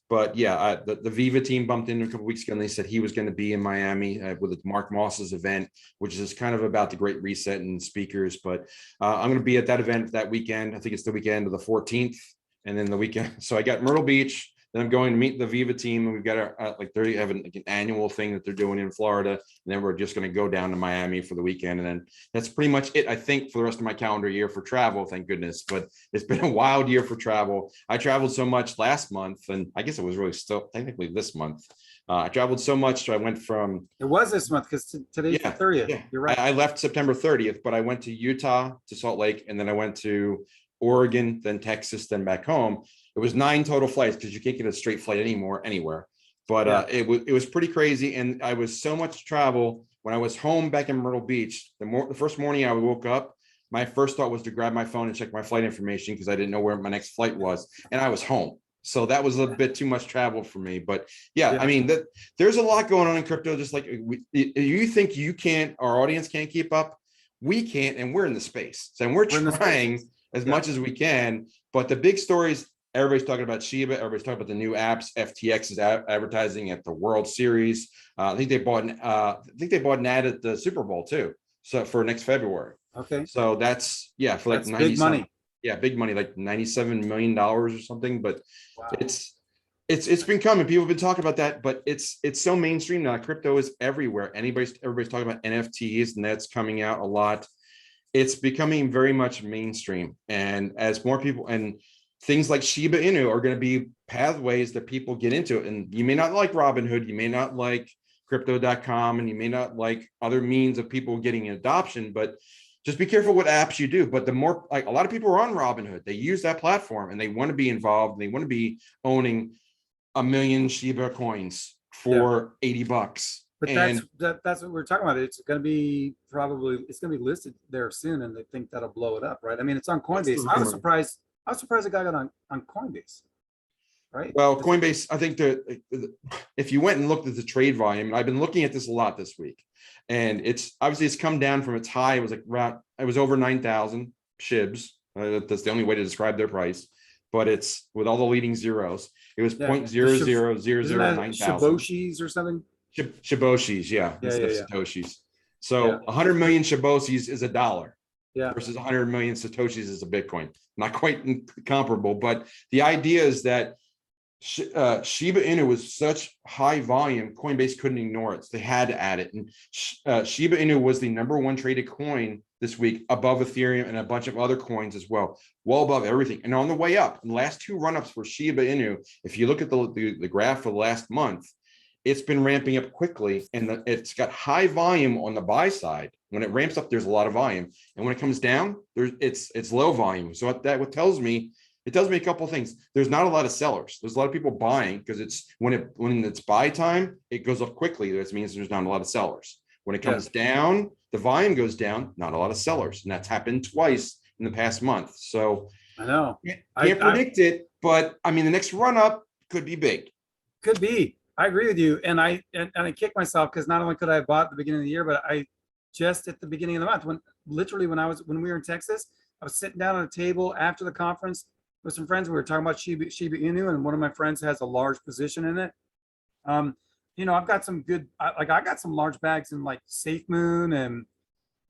But yeah, the Viva team bumped into a couple weeks ago, and they said he was going to be in Miami with Mark Moss's event, which is kind of about the Great Reset and speakers. But I'm going to be at that event that weekend. I think it's the weekend of the 14th, and then the weekend. So I got Myrtle Beach. Then I'm going to meet the Viva team, and we've got they have an annual thing that they're doing in Florida, and then we're just going to go down to Miami for the weekend, and then that's pretty much it, I think, for the rest of my calendar year for travel. Thank goodness, but it's been a wild year for travel. I traveled so much last month, and I guess it was really still technically this month. I traveled so much, so I went from. It was this month, because today's the 30th. Yeah. You're right. I left September 30th, but I went to Utah, to Salt Lake, and then I went to Oregon, then Texas, then back home. It was 9 total flights, because you can't get a straight flight anywhere. But it was pretty crazy, and I was so much travel. When I was home back in Myrtle Beach, the first morning I woke up, my first thought was to grab my phone and check my flight information, because I didn't know where my next flight was, and I was home. So that was a bit too much travel for me. But I mean, there's a lot going on in crypto. Just like you think you can't, our audience can't keep up, we can't, and we're in the space. So we're trying as much as we can. But the big stories. Everybody's talking about Shiba. Everybody's talking about the new apps. FTX is advertising at the World Series. I think they bought an ad at the Super Bowl too. So for next February. Okay. So that's for like big money. Yeah, big money, like $97 million or something. But it's been coming. People have been talking about that, but it's so mainstream now. Crypto is everywhere. Everybody's talking about NFTs, and that's coming out a lot. it's becoming very much mainstream. And as more people, and things like Shiba Inu are going to be pathways that people get into. And you may not like Robinhood, you may not like crypto.com, and you may not like other means of people getting adoption, but just be careful what apps you do. But the more, like, a lot of people are on Robinhood, they use that platform and they want to be involved. They want to be owning 1,000,000 Shiba coins for $80. But And that's what we're talking about. It's going to be it's going to be listed there soon, and they think that'll blow it up, right? I mean, it's on Coinbase. I was surprised the guy got on Coinbase, right? well, Coinbase, I think if you went and looked at the trade volume, and I've been looking at this a lot this week, and it's come down from its high. It was like it was over 9,000 shibs. That's the only way to describe their price. But it's with all the leading zeros. It was 0.000009,000 Shiboshis or something. Shiboshis, yeah. Satoshis. So 100 million Shiboshis is $1. Versus 100 million Satoshis is a Bitcoin. Not quite comparable, but the idea is that Shiba Inu was such high volume, Coinbase couldn't ignore it. So they had to add it. And Shiba Inu was the #1 traded coin this week, above Ethereum and a bunch of other coins as well, well above everything. And on the way up, in the last 2 run-ups for Shiba Inu, if you look at the graph for the last month, it's been ramping up quickly, and it's got high volume on the buy side. When it ramps up, there's a lot of volume, and when it comes down, it's low volume. So what tells me, it tells me a couple of things. There's not a lot of sellers. There's a lot of people buying, because it's when it's buy time, it goes up quickly. That means there's not a lot of sellers. When it comes down, the volume goes down, not a lot of sellers, and that's happened twice in the past month. So I know, can't predict it, but I mean, the next run up could be big. Could be. I agree with you, and I kick myself, because not only could I have bought at the beginning of the year, but I just at the beginning of the month, when we were in Texas, I was sitting down at a table after the conference with some friends. We were talking about Shiba Inu, and one of my friends has a large position in it. I've got some good, I got some large bags in like SafeMoon and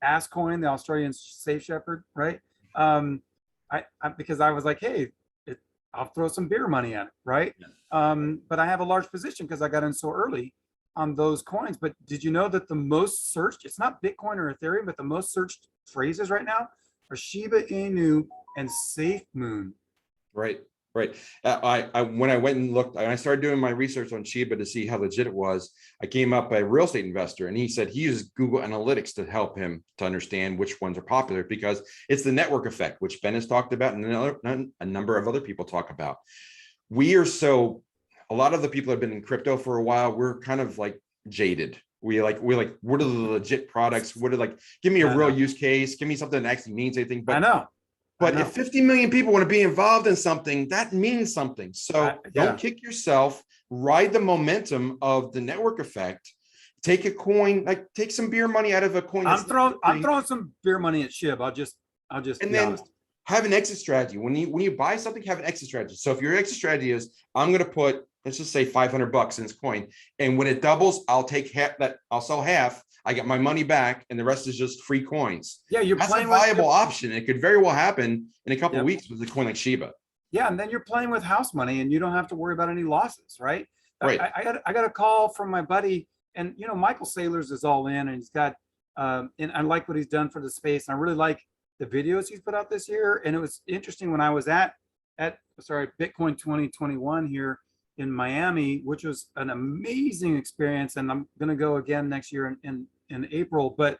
Ascoin, the Australian Safe Shepherd, right? Because I was like, hey, I'll throw some beer money at it, right? But I have a large position because I got in so early on those coins. But did you know that the most searched, it's not Bitcoin or Ethereum, but the most searched phrases right now are Shiba Inu and SafeMoon. Right. When I went and looked, I started doing my research on Shiba to see how legit it was. I came up by a real estate investor, and he said he uses Google Analytics to help him to understand which ones are popular, because it's the network effect, which Ben has talked about, and a number of other people talk about. A lot of the people that have been in crypto for a while, we're kind of like jaded. We like, what are the legit products? Give me a real use case. Give me something that actually means anything. But I know. But if 50 million people want to be involved in something, that means something. So don't kick yourself, ride the momentum of the network effect. Take a coin, take some beer money out of a coin. I'm throwing some beer money at SHIB. I'll just be honest. Have an exit strategy. When you buy something, have an exit strategy. So if your exit strategy is, I'm going to put, let's just say $500 in this coin, and when it doubles, I'll take half that. I'll sell half. I get my money back, and the rest is just free coins. Yeah, that's a viable option. It could very well happen in a couple of weeks with a coin like Shiba. Yeah, and then you're playing with house money, and you don't have to worry about any losses, right? Right. I got a call from my buddy, and Michael Saylors is all in, and he's got, and I like what he's done for the space. And I really like the videos he's put out this year. And it was interesting when I was at Bitcoin 2021 here in Miami, which was an amazing experience. And I'm going to go again next year in April. But,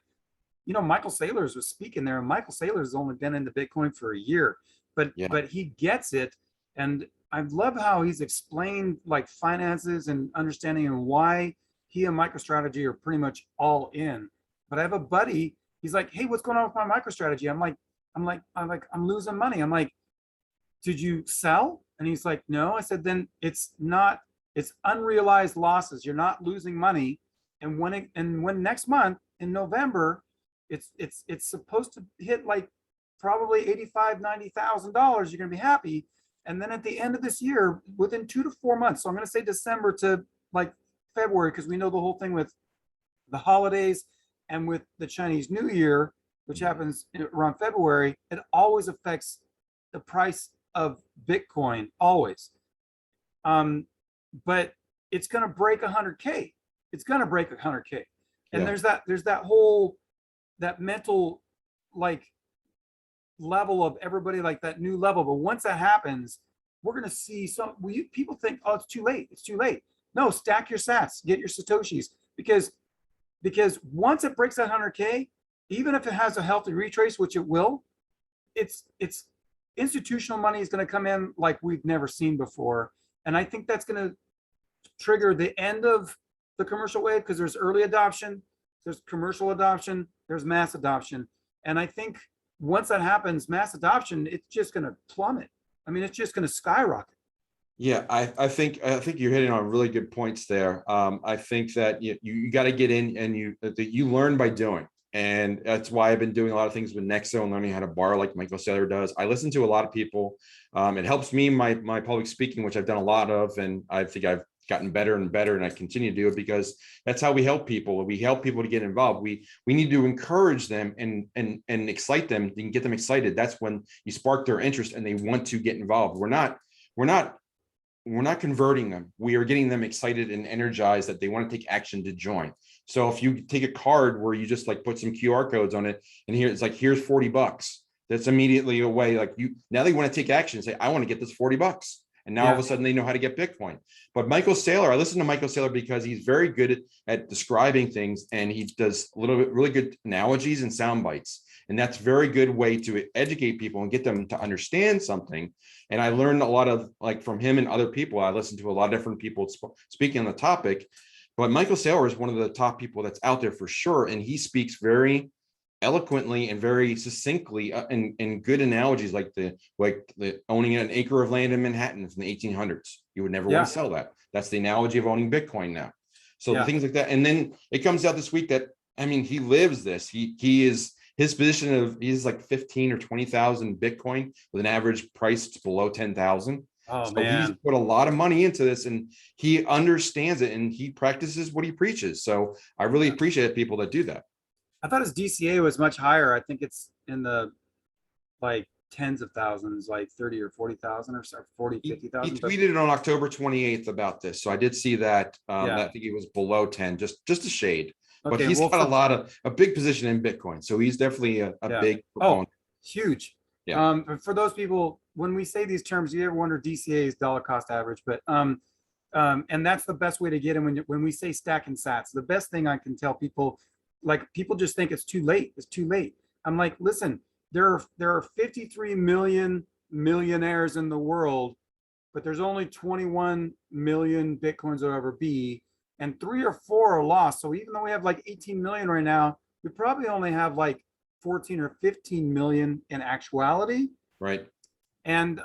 Michael Saylors was speaking there, and Michael Saylors has only been into Bitcoin for a year, but he gets it. And I love how he's explained like finances and understanding, and why he and MicroStrategy are pretty much all in. But I have a buddy, he's like, hey, what's going on with my MicroStrategy? I'm losing money. I'm like, did you sell? And he's like, no. I said, then it's unrealized losses. You're not losing money. And when next month in November, it's supposed to hit like probably $85,000-$90,000, you're gonna be happy. And then at the end of this year, within 2 to 4 months, so I'm gonna say December to like February, because we know the whole thing with the holidays and with the Chinese New Year, which happens around February, it always affects the price of Bitcoin, always. But it's going to break 100K. It's going to break 100K. And there's that whole, that mental like level of everybody, like that new level. But once that happens, we're going to see some, people think, oh, it's too late. It's too late. No, stack your sats, get your Satoshis, because once it breaks that 100K, even if it has a healthy retrace, which it will, it's institutional money is going to come in like we've never seen before. And I think that's going to trigger the end of the commercial wave, because there's early adoption, there's commercial adoption, there's mass adoption. And I think once that happens, mass adoption, it's just going to plummet. I mean, it's just going to skyrocket. Yeah, I think you're hitting on really good points there. I think that you got to get in, and you learn by doing. And that's why I've been doing a lot of things with Nexo and learning how to borrow like Michael Saylor does. I listen to a lot of people. It helps me, my public speaking, which I've done a lot of. And I think I've gotten better and better, and I continue to do it because that's how we help people. We help people to get involved. We need to encourage them and excite them. You can get them excited. That's when you spark their interest and they want to get involved. We're not converting them. We are getting them excited and energized that they want to take action to join. So if you take a card where you just like put some QR codes on it, and here it's like, here's $40, that's immediately a way, like now they want to take action and say, I want to get this $40. And now all of a sudden they know how to get Bitcoin. But Michael Saylor, I listen to Michael Saylor because he's very good at describing things, and he does really good analogies and sound bites. And that's a very good way to educate people and get them to understand something. And I learned a lot of, like, from him and other people. I listened to a lot of different people speaking on the topic, but Michael Saylor is one of the top people that's out there for sure. And he speaks very eloquently and very succinctly in good analogies, like the owning an acre of land in Manhattan from the 1800s. You would never want to sell that. That's the analogy of owning Bitcoin now. So things like that. And then it comes out this week that, I mean, he lives this. He is, his position of, he's like 15 or 20,000 Bitcoin with an average price below 10,000. Oh, so man. He's put a lot of money into this, and he understands it, and he practices what he preaches. So I really appreciate people that do that. I thought his DCA was much higher. I think it's in the like tens of thousands, like 30 or 40,000 or so, 40, 50,000. He tweeted it on October 28th about this. So I did see that. I think he was below 10, just a shade. But he's got a big position in Bitcoin. So he's definitely a big proponent. Huge. Yeah. For those people, when we say these terms, you ever wonder DCA is dollar cost average, but and that's the best way to get in when we say stacking sats. The best thing I can tell people, like, people just think it's too late. It's too late. I'm like, listen, there are 53 million millionaires in the world, but there's only 21 million Bitcoins there'll ever be, and 3 or 4 are lost. So even though we have like 18 million right now, we probably only have like 14 or 15 million in actuality. Right. And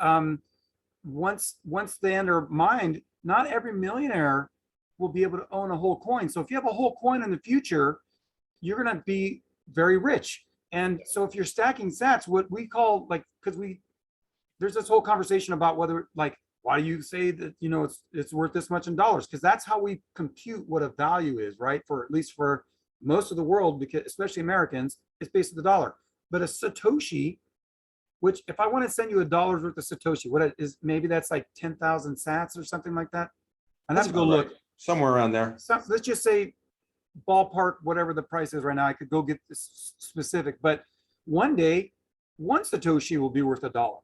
once they enter mined, not every millionaire will be able to own a whole coin. So if you have a whole coin in the future, you're going to be very rich. And so if you're stacking sats, what we call, like, because there's this whole conversation about whether, like, why do you say that, you know, it's worth this much in dollars? Because that's how we compute what a value is, right? For at least for most of the world, because especially Americans, it's based on the dollar. But a Satoshi, which if I want to send you $1 worth of Satoshi, what it is, maybe that's like 10,000 sats or something like that. I'd have to go look. Somewhere around there. So let's just say ballpark, whatever the price is right now. I could go get this specific, but one day, one Satoshi will be worth $1.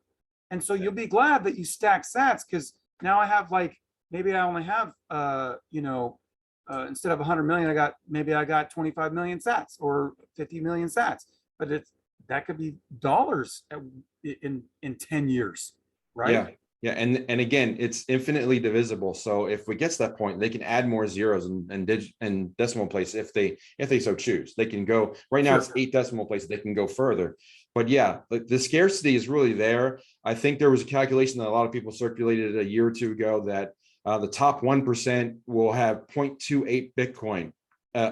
And so you'll be glad that you stack sats, because now I have, like, maybe I only have, instead of 100 million, I got 25 million sats or 50 million sats, but that could be dollars in 10 years, right? Yeah. Yeah, and again, it's infinitely divisible. So if we get to that point, they can add more zeros and decimal places if they so choose. They can go right now. It's 8 decimal places. They can go further. But yeah, the scarcity is really there. I think there was a calculation that a lot of people circulated a year or two ago that the top 1% will have 0.28 Bitcoin.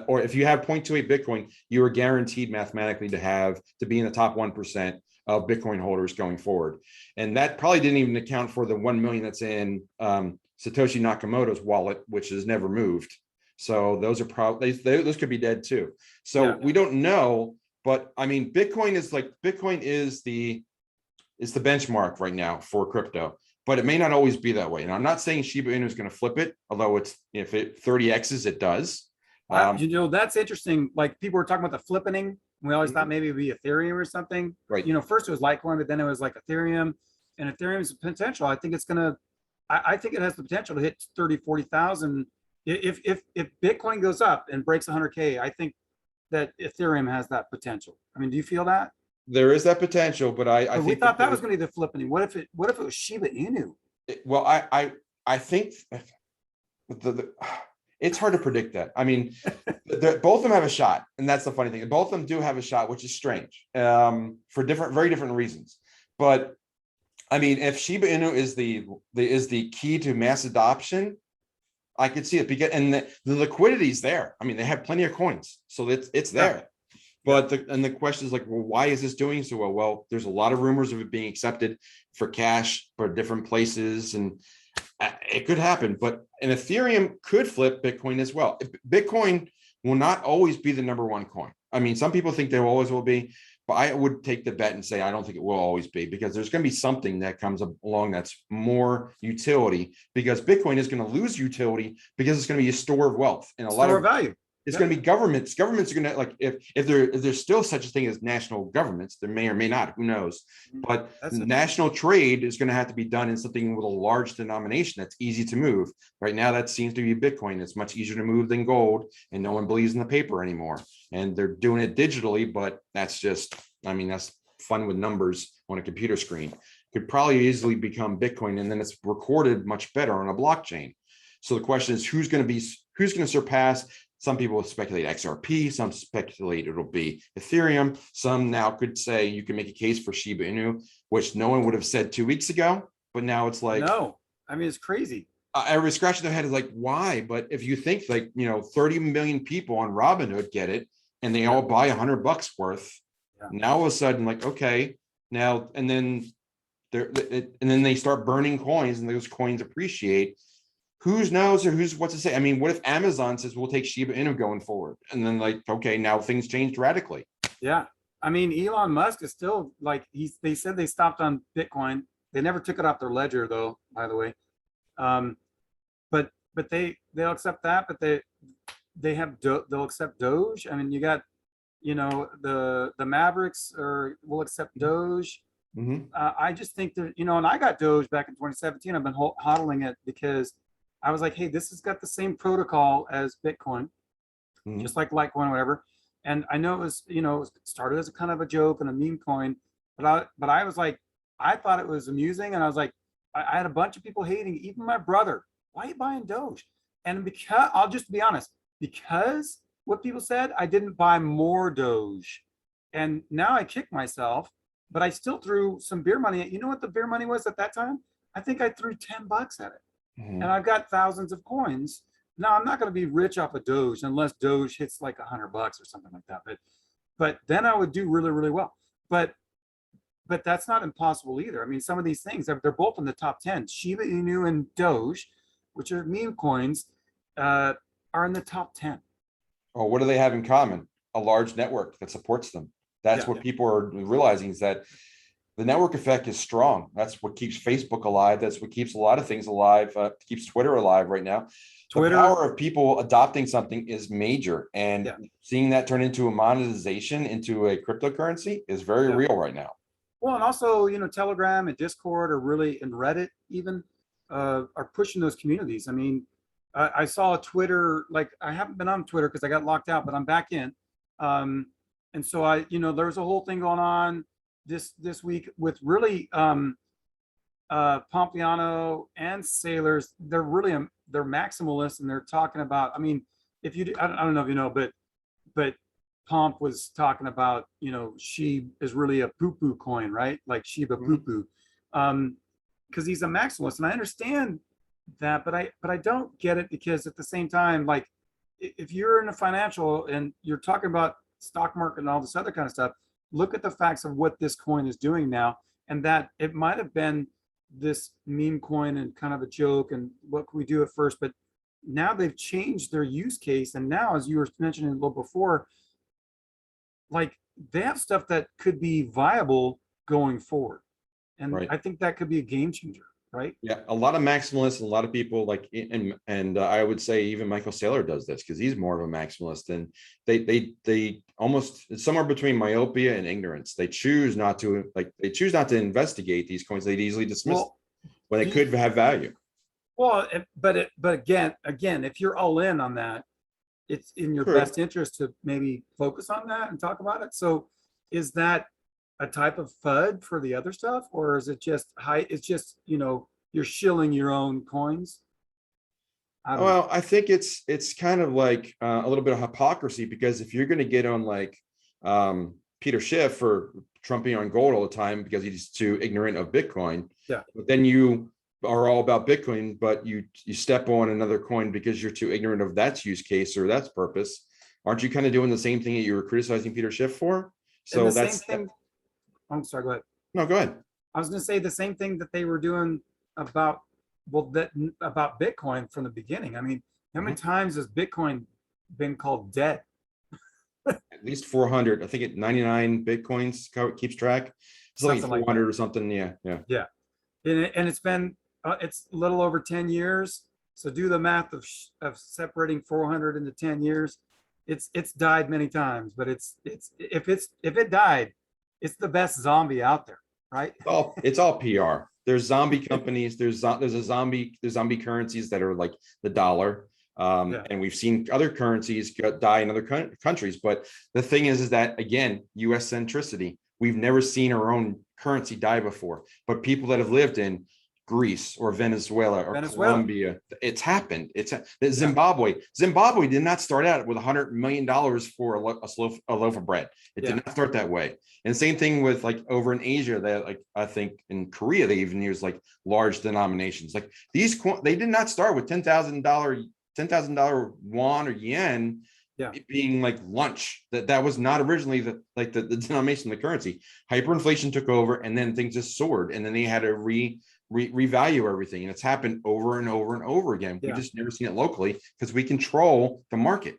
Or if you have 0.28 Bitcoin, you are guaranteed mathematically to be in the top 1% of Bitcoin holders going forward. And that probably didn't even account for the 1 million that's in Satoshi Nakamoto's wallet, which has never moved. So those are probably, those could be dead too. So we don't know, but I mean, Bitcoin is the benchmark right now for crypto, but it may not always be that way. And I'm not saying Shiba Inu is going to flip it, although if it 30x's, it does. That's interesting. Like, people were talking about the flippening. We always thought maybe it'd be Ethereum or something. Right. You know, first it was Litecoin, but then it was like Ethereum, and Ethereum's potential. I think it's gonna. I think it has the potential to hit 30, 40,000. If Bitcoin goes up and breaks 100K, I think that Ethereum has that potential. I mean, do you feel that? There is that potential, but I But we think thought that was going to be the flipping. What if it was Shiba Inu? well, I think it's hard to predict that. I mean, both of them have a shot, and that's the funny thing. Both of them do have a shot, which is strange, for very different reasons. But I mean, if Shiba Inu is the key to mass adoption, I could see it because and the liquidity is there. I mean, they have plenty of coins, so it's there. Yeah. But the question is like, well, why is this doing so well? Well, there's a lot of rumors of it being accepted for cash for different places, and it could happen. But an Ethereum could flip Bitcoin as well. Bitcoin will not always be the #1 coin. I mean, some people think they always will be, but I would take the bet and say I don't think it will always be, because there's going to be something that comes along that's more utility, because Bitcoin is going to lose utility because it's going to be a store of wealth and a lot of value. It's going to be governments. Governments are going to, like, if there's still such a thing as national governments, there may or may not, who knows? But national trade is going to have to be done in something with a large denomination that's easy to move. Right now, that seems to be Bitcoin. It's much easier to move than gold, and no one believes in the paper anymore. And they're doing it digitally, but that's just, I mean, that's fun with numbers on a computer screen. Could probably easily become Bitcoin, and then it's recorded much better on a blockchain. So the question is, who's going to surpass? Some people speculate XRP, some speculate it'll be Ethereum. Some now could say you can make a case for Shiba Inu, which no one would have said 2 weeks ago. But now it's like, no, I mean, it's crazy. Everybody's scratching their head is like, why? But if you think, like, 30 million people on Robinhood get it, and they all buy $100 worth, now all of a sudden, like, okay, now, and then they start burning coins, and those coins appreciate. Who knows, or what's to say? I mean, what if Amazon says we'll take Shiba Inu going forward, and then, like, okay, now things changed radically. Yeah, I mean, Elon Musk is still like, they said they stopped on Bitcoin. They never took it off their ledger, though, by the way. But they'll accept that, but they'll accept Doge. I mean, you got, the Mavericks will accept Doge. I just think that, and I got Doge back in 2017. I've been hodling it because I was like, hey, this has got the same protocol as Bitcoin, just like Litecoin, whatever. And I know it was, it started as a kind of a joke and a meme coin, but I was like, I thought it was amusing, and I was like, I had a bunch of people hating, even my brother. Why are you buying Doge? And because, I'll just be honest, because what people said, I didn't buy more Doge, and now I kick myself. But I still threw some beer money. You know what the beer money was at that time? I think I threw $10 at it. And I've got thousands of coins. Now, I'm not going to be rich off of Doge unless Doge hits like $100 or something like that. But then I would do really, really well. But that's not impossible either. I mean, some of these things, they're both in the top 10. Shiba Inu and Doge, which are meme coins, are in the top 10. Oh, what do they have in common? A large network that supports them. That's what people are realizing, is that the network effect is strong. That's what keeps Facebook alive. That's what keeps a lot of things alive, keeps Twitter alive right now. Twitter. The power of people adopting something is major. And seeing that turn into a monetization, into a cryptocurrency, is very real right now. Well, and also, Telegram and Discord are really, and Reddit even, are pushing those communities. I mean, I saw Twitter, like, I haven't been on Twitter because I got locked out, but I'm back in. And so there's a whole thing going on this week with really Pompliano and Sailors. They're really they're maximalists, and they're talking about. I mean, if you, I don't know if you know, but Pomp was talking about, she is really a poo-poo coin, right? Like Shiba poo-poo, because he's a maximalist, and I understand that, but I don't get it, because at the same time, like, if you're in a financial and you're talking about stock market and all this other kind of stuff, look at the facts of what this coin is doing now, and that it might have been this meme coin and kind of a joke, and what can we do at first, but now they've changed their use case, and now, as you were mentioning a little before, like, they have stuff that could be viable going forward, and I think that could be a game changer. right? Yeah, a lot of maximalists and a lot of people like, and I would say even Michael Saylor does this because he's more of a maximalist, and they almost, it's somewhere between myopia and ignorance. They choose not to investigate these coins. They'd easily dismiss Well, when do it you, could have value. well, but again, if you're all in on that, it's in your True. best interest to maybe focus on that and talk about it. So is that a type of FUD for the other stuff, or is it just high? It's just, you're shilling your own coins. I don't know. Well, I think it's kind of like a little bit of hypocrisy, because if you're going to get on like Peter Schiff for trumping on gold all the time because he's too ignorant of Bitcoin, Yeah. but then you are all about Bitcoin, but you step on another coin because you're too ignorant of that use case or that's purpose. Aren't you kind of doing the same thing that you were criticizing Peter Schiff for? And So the same that's thing. I'm sorry, go ahead. no, go ahead. I was going to say the same thing that they were doing about, about Bitcoin from the beginning. I mean, how many times has Bitcoin been called dead? At least 400. I think it 99 Bitcoins keeps track. It's like Something like 400 that. or something. Yeah. Yeah. And it's been, it's a little over 10 years. So do the math of separating 400 into 10 years. It's died many times, but if it died, it's the best zombie out there, right? It's all PR. There's zombie companies. There's zombie currencies that are like the dollar. Yeah. And we've seen other currencies die in other countries. But the thing is that, again, US centricity. We've never seen our own currency die before. But people that have lived in Greece or Venezuela or Colombia, it's happened. Zimbabwe. Zimbabwe did not start out with $100 million for a loaf of bread. It did not start that way. And same thing with like over in Asia, that like I think in Korea they even use like large denominations. Like these, they did not start with $10,000 won or yen being like lunch. That was not originally the denomination of the currency. Hyperinflation took over, and then things just soared, and then they had to revalue everything, and it's happened over and over and over again. We've just never seen it locally because we control the market.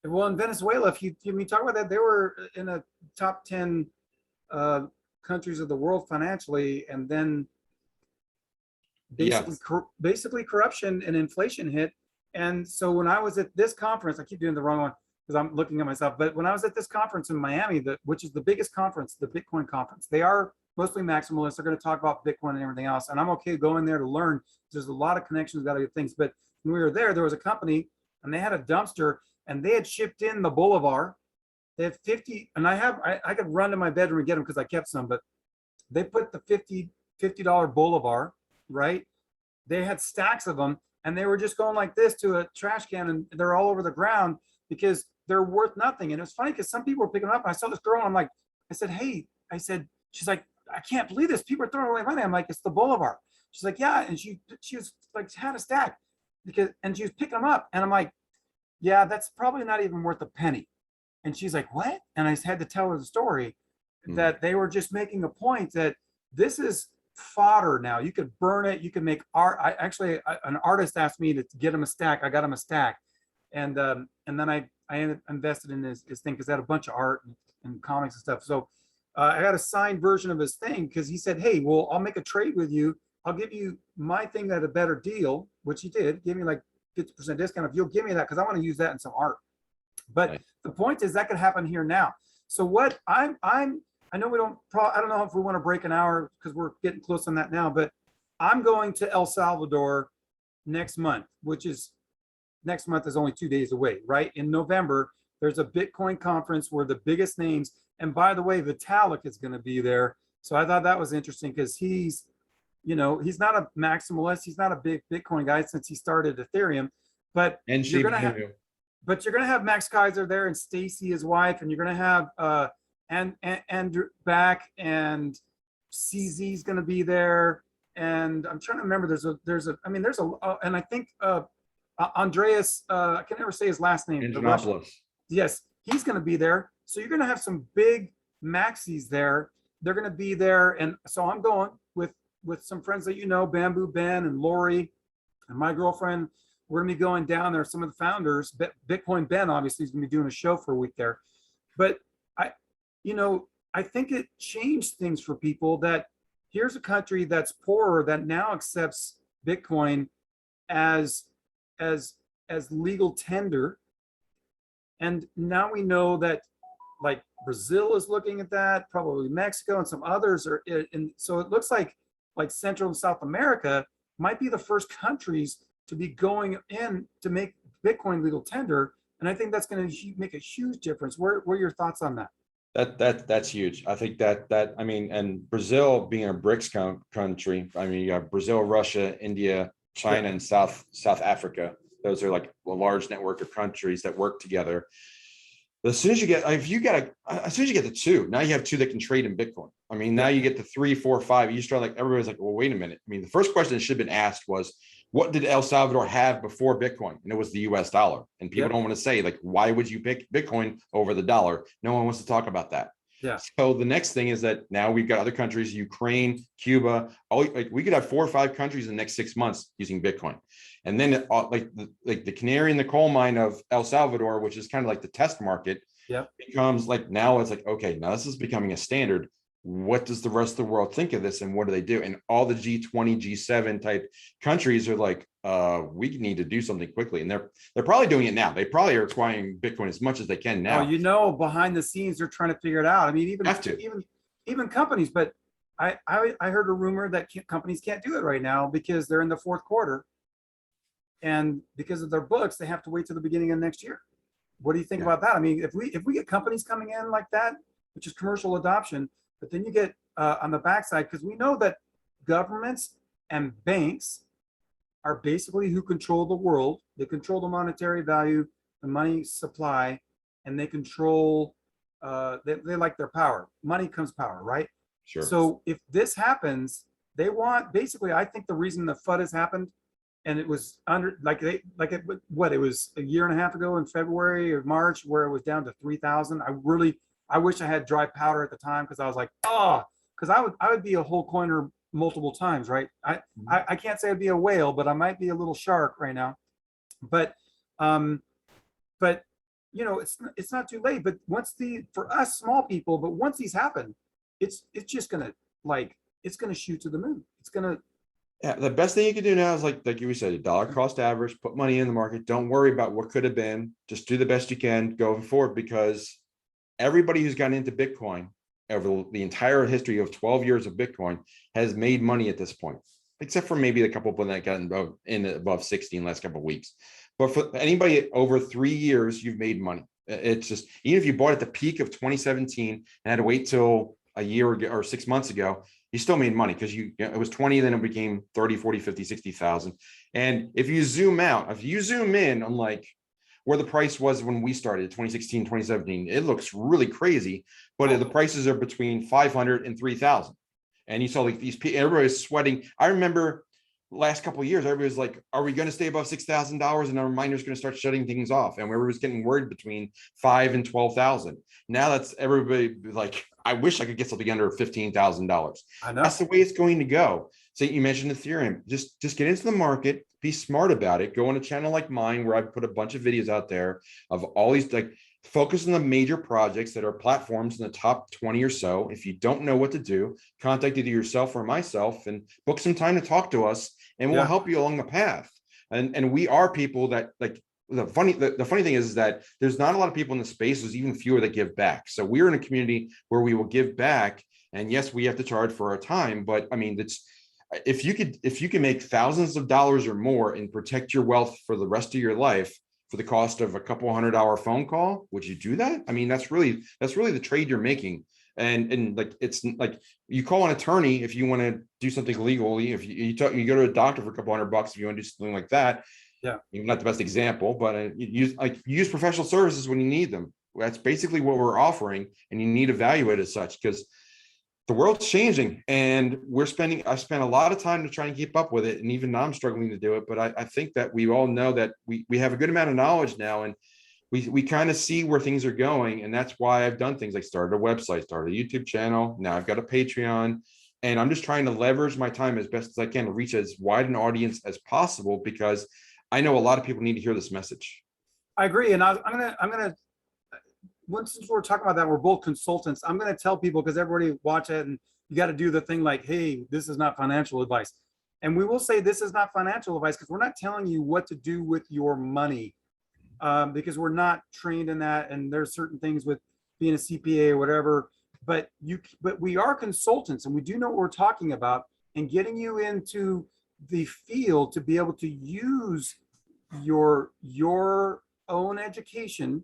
Well, in Venezuela, if you talk about that, they were in a top 10 countries of the world financially, and then basically corruption and inflation hit. And so when I was at this conference, I keep doing the wrong one because I'm looking at myself, but when I was at this conference in Miami, which is the biggest conference, the Bitcoin conference, they are mostly maximalists. They're going to talk about Bitcoin and everything else. And I'm okay going there to learn. There's a lot of connections, got to get things. But when we were there was a company and they had a dumpster and they had shipped in the Bolivar. They had 50, and I could run to my bedroom and get them because I kept some, but they put the $50 Bolivar, right? They had stacks of them and they were just going like this to a trash can, and they're all over the ground because they're worth nothing. And it was funny because some people were picking them up. And I saw this girl and I said, hey, she's like, I can't believe this. People are throwing away money. I'm like, it's the Bolivar. She's like, yeah. And she was like, had a stack and she was picking them up. And I'm like, yeah, that's probably not even worth a penny. And she's like, what? And I had to tell her the story that they were just making a point that this is fodder now. You could burn it. You can make art. An artist asked me to get him a stack. I got him a stack. And then I invested in his thing because they had a bunch of art and comics and stuff. So I got a signed version of his thing because he said, hey, well, I'll make a trade with you. I'll give you my thing at a better deal, which he did. Give me like 50% discount if you'll give me that, because I want to use that in some art. But the point is that could happen here now. So what I know I don't know if we want to break an hour because we're getting close on that now, but I'm going to El Salvador next month, next month is only 2 days away, right? In November, there's a Bitcoin conference where the biggest names, and by the way, Vitalik is going to be there. So I thought that was interesting because he's not a maximalist. He's not a big Bitcoin guy since he started Ethereum, but you're going to have Max Kaiser there and Stacy, his wife, and you're going to have Andrew Back, and CZ is going to be there. And I'm trying to remember, and I think Andreas, I can never say his last name. Yes, he's going to be there. So you're going to have some big maxis there. They're going to be there. And so I'm going with some friends that Bamboo Ben and Lori and my girlfriend. We're going to be going down there. Some of the founders, Bitcoin Ben obviously is going to be doing a show for a week there. But I think it changed things for people that, here's a country that's poorer that now accepts Bitcoin as as legal tender. And now we know that like Brazil is looking at that, probably Mexico and some others are. And so it looks like Central and South America might be the first countries to be going in to make Bitcoin legal tender. And I think that's going to make a huge difference. What are your thoughts on that? That's huge. I think that I mean, and Brazil being a BRICS country, I mean, you have Brazil, Russia, India, China, and South Africa. Those are like a large network of countries that work together. But as soon as you get, as soon as you get the two, now you have two that can trade in Bitcoin. I mean, now you get the 3, 4, 5. You start like everybody's like, well, wait a minute. I mean, the first question that should have been asked was, what did El Salvador have before Bitcoin? And it was the US dollar. And people don't want to say, like, why would you pick Bitcoin over the dollar? No one wants to talk about that. Yeah. So the next thing is that now we've got other countries, Ukraine, Cuba, like we could have 4 or 5 countries in the next 6 months using Bitcoin. And then like the canary in the coal mine of El Salvador, which is kind of like the test market, becomes like, now it's like, okay, now this is becoming a standard. What does the rest of the world think of this, and what do they do? And all the G20, G7 type countries are like, we need to do something quickly. And they're probably doing it now. They probably are acquiring Bitcoin as much as they can now. Oh, you know, behind the scenes, they're trying to figure it out. I mean, even companies, but I heard a rumor that companies can't do it right now because they're in the fourth quarter. And because of their books, they have to wait till the beginning of next year. What do you think about that? I mean, if we get companies coming in like that, which is commercial adoption, but then you get on the backside, because we know that governments and banks are basically who control the world. They control the monetary value, the money supply, and they control, they like their power. Money comes power, right? Sure. So if this happens, they want, basically, I think the reason the FUD has happened, and it was under, it was a year and a half ago in February or March, where it was down to 3,000. I wish I had dry powder at the time, because I was like, because I would be a whole coiner multiple times, right? I can't say I'd be a whale, but I might be a little shark right now. But you know, it's not too late. But for us small people, but once these happen, it's just gonna it's gonna shoot to the moon. It's gonna. Yeah, the best thing you can do now is like you said, a dollar cost average, put money in the market. Don't worry about what could have been. Just do the best you can going forward, because everybody who's gotten into Bitcoin over the entire history of 12 years of Bitcoin has made money at this point, except for maybe a couple of people that got above 60 in the last couple of weeks. But for anybody over 3 years, you've made money. It's just, even if you bought at the peak of 2017 and had to wait till a year ago or 6 months ago, you still made money, because it was 20, then it became 30, 40, 50, 60,000. And if you zoom out, if you zoom in on like where the price was when we started 2016, 2017, it looks really crazy, but the prices are between 500 and 3,000. And you saw like these people, everybody's sweating. I remember last couple of years, everybody was like, are we going to stay above $6,000? And our miner's going to start shutting things off. And we were just getting worried between 5 and 12,000. Now that's everybody like, I wish I could get something under $15,000. I know. That's the way it's going to go. So you mentioned Ethereum. Just get into the market, be smart about it. Go on a channel like mine, where I put a bunch of videos out there of all these, like, focus on the major projects that are platforms in the top 20 or so. If you don't know what to do, contact either yourself or myself and book some time to talk to us, and we'll help you along the path. And we are people that, like, the funny thing is that there's not a lot of people in the space. There's even fewer that give back. So we're in a community where we will give back. And yes, we have to charge for our time, but I mean, if you can make thousands of dollars or more and protect your wealth for the rest of your life for the cost of a couple $100 phone call, would you do that? I mean, that's really the trade you're making. And like, it's like, you call an attorney if you want to do something legally. If you go to a doctor for a couple $100 if you want to do something like that. Yeah, not the best example, but use professional services when you need them. That's basically what we're offering, and you need to evaluate as such, because the world's changing, and I spent a lot of time to try and keep up with it, and even now I'm struggling to do it. But I think that we all know that we have a good amount of knowledge now, and we kind of see where things are going, and that's why I've done things like started a website, started a YouTube channel. Now I've got a Patreon, and I'm just trying to leverage my time as best as I can to reach as wide an audience as possible, because I know a lot of people need to hear this message. I agree, and I'm gonna. Since we're talking about that, we're both consultants. I'm gonna tell people, because everybody watch it, and you got to do the thing like, hey, this is not financial advice. And we will say this is not financial advice because we're not telling you what to do with your money, because we're not trained in that. And there's certain things with being a CPA or whatever, but we are consultants and we do know what we're talking about, and getting you into the field to be able to use your own education,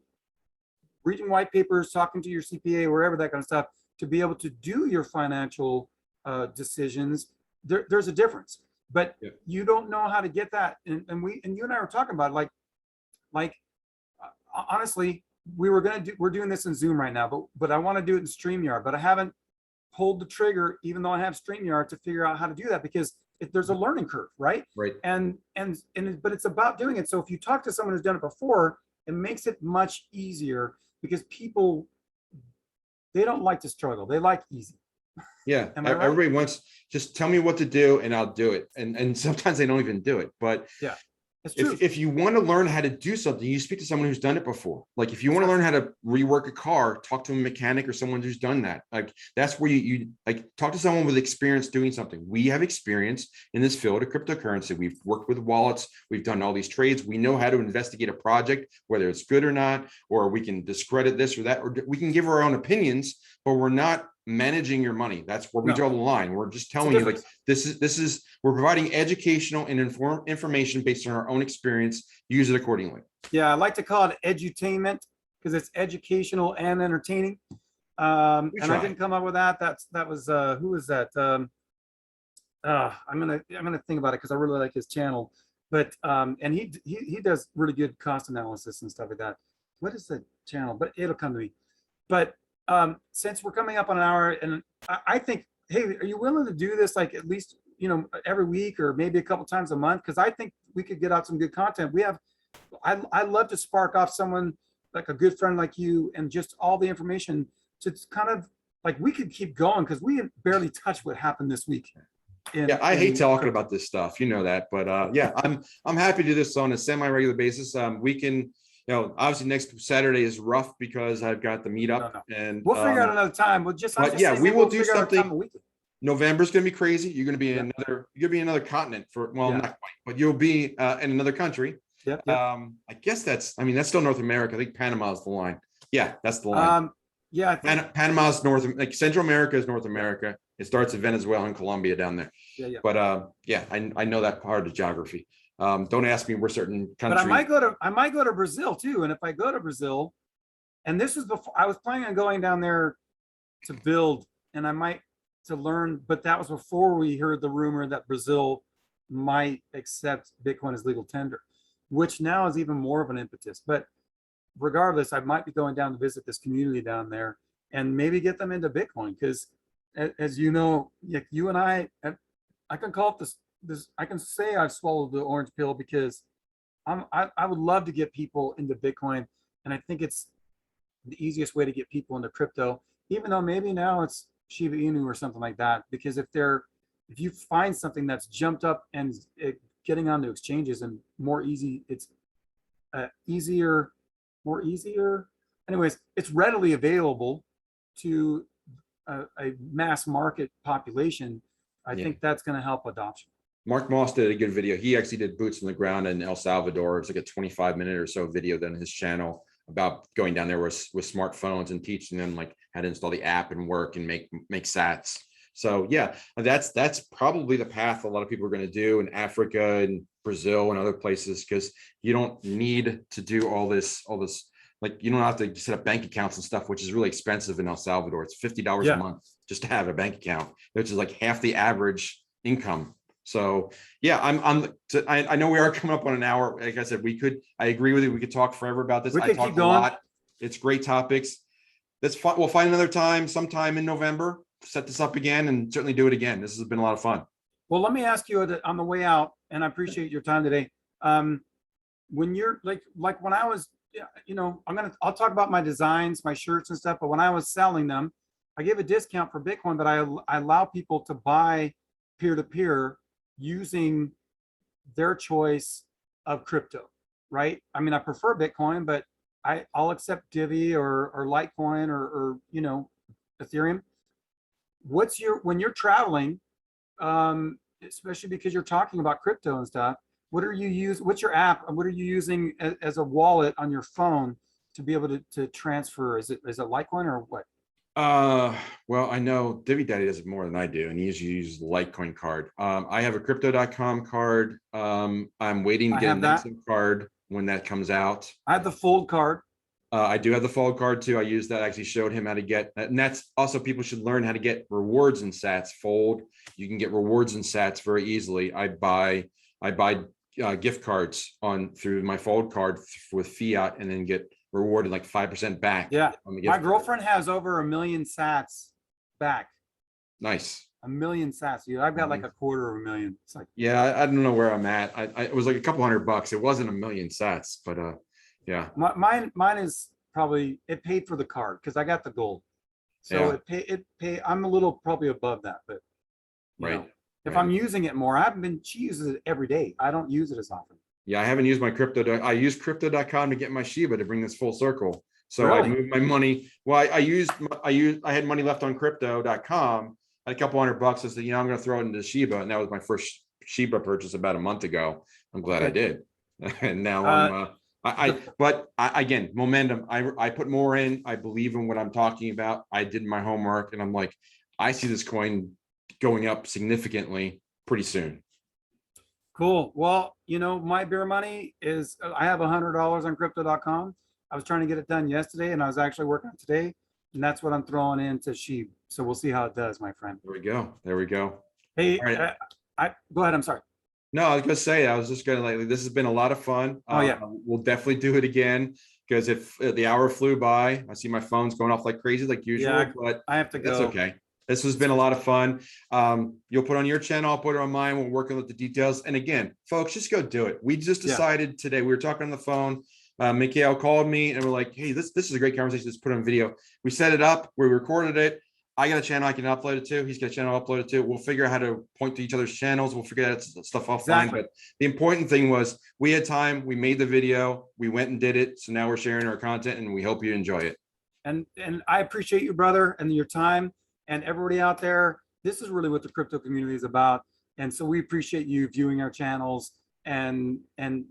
reading white papers, talking to your CPA, wherever, that kind of stuff, to be able to do your financial decisions. There's a difference, but you don't know how to get that. And you and I were talking about honestly, we're doing this in Zoom right now, but I want to do it in StreamYard, but I haven't pulled the trigger, even though I have StreamYard, to figure out how to do that, because there's a learning curve, right? Right. But it's about doing it. So if you talk to someone who's done it before, it makes it much easier, because people, they don't like to struggle. They like easy. Yeah. Am I right? Everybody wants, just tell me what to do and I'll do it. And sometimes they don't even do it. But yeah, it's true. if you want to learn how to do something, you speak to someone who's done it before. Like if you want to learn how to rework a car, talk to a mechanic or someone who's done that. Like that's where you like talk to someone with experience doing something. We have experience in this field of cryptocurrency. We've worked with wallets. We've done all these trades. We know how to investigate a project, whether it's good or not, or we can discredit this or that, or we can give our own opinions, but we're not managing your money. That's where we draw the line. We're just telling you, like, this is we're providing educational and information based on our own experience. Use it accordingly. Yeah, I like to call it edutainment, because it's educational and entertaining. And I didn't come up with that. That was who was that? I'm gonna think about it, because I really like his channel. But and he does really good cost analysis and stuff like that. What is the channel? But it'll come to me. But since we're coming up on an hour, and I think, hey, are you willing to do this, like, at least, every week, or maybe a couple times a month? Because I think we could get out some good content. I love to spark off someone like a good friend like you, and just all the information to kind of, like, we could keep going, because we barely touched what happened this week. I hate talking about this stuff, that, but yeah, I'm happy to do this on a semi-regular basis. We can, obviously next Saturday is rough because I've got the meetup, and we'll figure out another time. We'll just, we will do something. November's going to be crazy. You're going to be in another continent for, well, not quite, but you'll be in another country. I guess that's still North America. I think Panama is the line. Yeah, that's the line. Panama's like Central America is North America. It starts at Venezuela and Colombia down there. But I know that part of geography. Don't ask me where certain countries. But I might go to Brazil too. And if I go to Brazil, and this was before, I was planning on going down there to build, and to learn, but that was before we heard the rumor that Brazil might accept Bitcoin as legal tender, which now is even more of an impetus. But regardless, I might be going down to visit this community down there and maybe get them into Bitcoin, because as you know, you and I can call it this, I can say I've swallowed the orange pill, because I would love to get people into Bitcoin. And I think it's the easiest way to get people into crypto, even though maybe now it's Shiba Inu or something like that, because if you find something that's jumped up and getting onto exchanges and more easy, it's easier. Anyways, it's readily available to a mass market population. I think that's going to help adoption. Mark Moss did a good video. He actually did boots on the ground in El Salvador. It's like a 25-minute or so video on his channel about going down there with smartphones and teaching them like how to install the app and work and make sats. So yeah, that's probably the path a lot of people are going to do in Africa and Brazil and other places, because you don't need to do all this. Like, you don't have to set up bank accounts and stuff, which is really expensive in El Salvador. It's $50 a month just to have a bank account, which is like half the average income. So yeah, I know we are coming up on an hour. Like I said, I agree with you. We could talk forever about this. I talked a lot. It's great topics. We'll find another time, sometime in November, set this up again, and certainly do it again. This has been a lot of fun. Well, let me ask you on the way out, and I appreciate your time today. When you're like when I was, I'll talk about my designs, my shirts and stuff, but when I was selling them, I give a discount for Bitcoin, but I allow people to buy peer-to-peer using their choice of crypto, right? I mean, I prefer Bitcoin, but I'll accept Divi or Litecoin or Ethereum. when you're traveling, especially because you're talking about crypto and stuff, what's your app and what are you using as a wallet on your phone to be able to transfer? Is it Litecoin or what? Well, I know Divvy Daddy does it more than I do, and he usually uses the Litecoin card. I have a crypto.com card. I'm waiting to I get a have that. Nexus card when that comes out. I have the Fold card. I do have the Fold card too. I used that. I actually showed him how to get, and that's also people should learn how to get rewards in Sats. Fold, you can get rewards in Sats very easily. I buy gift cards through my Fold card with fiat, and then get rewarded like 5% back. Yeah, on the gift my card. girlfriend has over 1 million Sats back. Nice. 1 million Sats, dude. I've got like 250,000. It's like, Yeah, I don't know where I'm at. It was like a couple $100. It wasn't 1 million Sats, but yeah. mine is probably, it paid for the card because I got the gold. So Yeah. it pay. I'm a little probably above that, but you Right. know, if Right. I'm using it more, she uses it every day. I don't use it as often. Yeah, I haven't used my crypto. I used crypto.com to get my Shiba to bring this full circle. So I Really? moved my money. Well, I had money left on crypto.com. I had a couple $100. I said, I'm going to throw it into Shiba. And that was my first Shiba purchase about a month ago. I'm glad I did. And now again, momentum. I put more in. I believe in what I'm talking about. I did my homework and I'm like, I see this coin going up significantly pretty soon. Cool. Well, my beer money is I have $100 on crypto.com. I was trying to get it done yesterday and I was actually working on it today. And that's what I'm throwing into Sheep. So we'll see how it does, my friend. There we go. There we go. Hey, All right. go ahead. I'm sorry. No, I was gonna say, I was just gonna like, this has been a lot of fun. Oh, yeah. We'll definitely do it again because if the hour flew by, I see my phone's going off like crazy, like usual, Yeah, but I have to that's go. okay. This has been a lot of fun. You'll put on your channel, I'll put it on mine. We'll work on the details. And again, folks, just go do it. We just decided today, we were talking on the phone. Mikhail called me and we're like, hey, this is a great conversation. Let's put it on video. We set it up, we recorded it. I got a channel I can upload it to. He's got a channel uploaded to. We'll figure out how to point to each other's channels. We'll figure that stuff offline. Exactly. But the important thing was we had time. We made the video. We went and did it. So now we're sharing our content and we hope you enjoy it. And I appreciate you, brother, and your time, and everybody out there. This is really what the crypto community is about. And so we appreciate you viewing our channels. And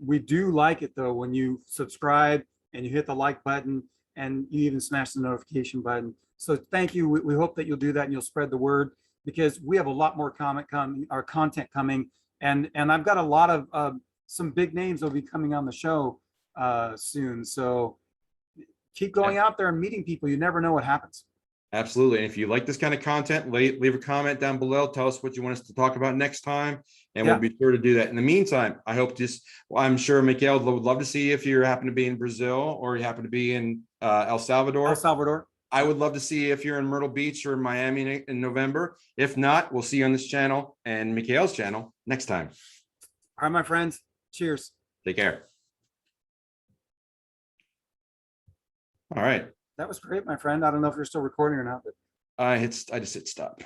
we do like it though when you subscribe and you hit the like button and you even smash the notification button. So thank you. We hope that you'll do that and you'll spread the word because we have a lot more content coming. And I've got a lot of some big names that will be coming on the show soon. So keep going out there and meeting people. You never know what happens. Absolutely. And if you like this kind of content, leave a comment down below. Tell us what you want us to talk about next time. And we'll be sure to do that. In the meantime, I hope I'm sure Mikhail would love to see if you happen to be in Brazil or you happen to be in El Salvador. El Salvador. I would love to see if you're in Myrtle Beach or Miami in November. If not, we'll see you on this channel and Mikhail's channel next time. All right, my friends. Cheers. Take care. All right. That was great, my friend. I don't know if you're still recording or not, but I just hit stop.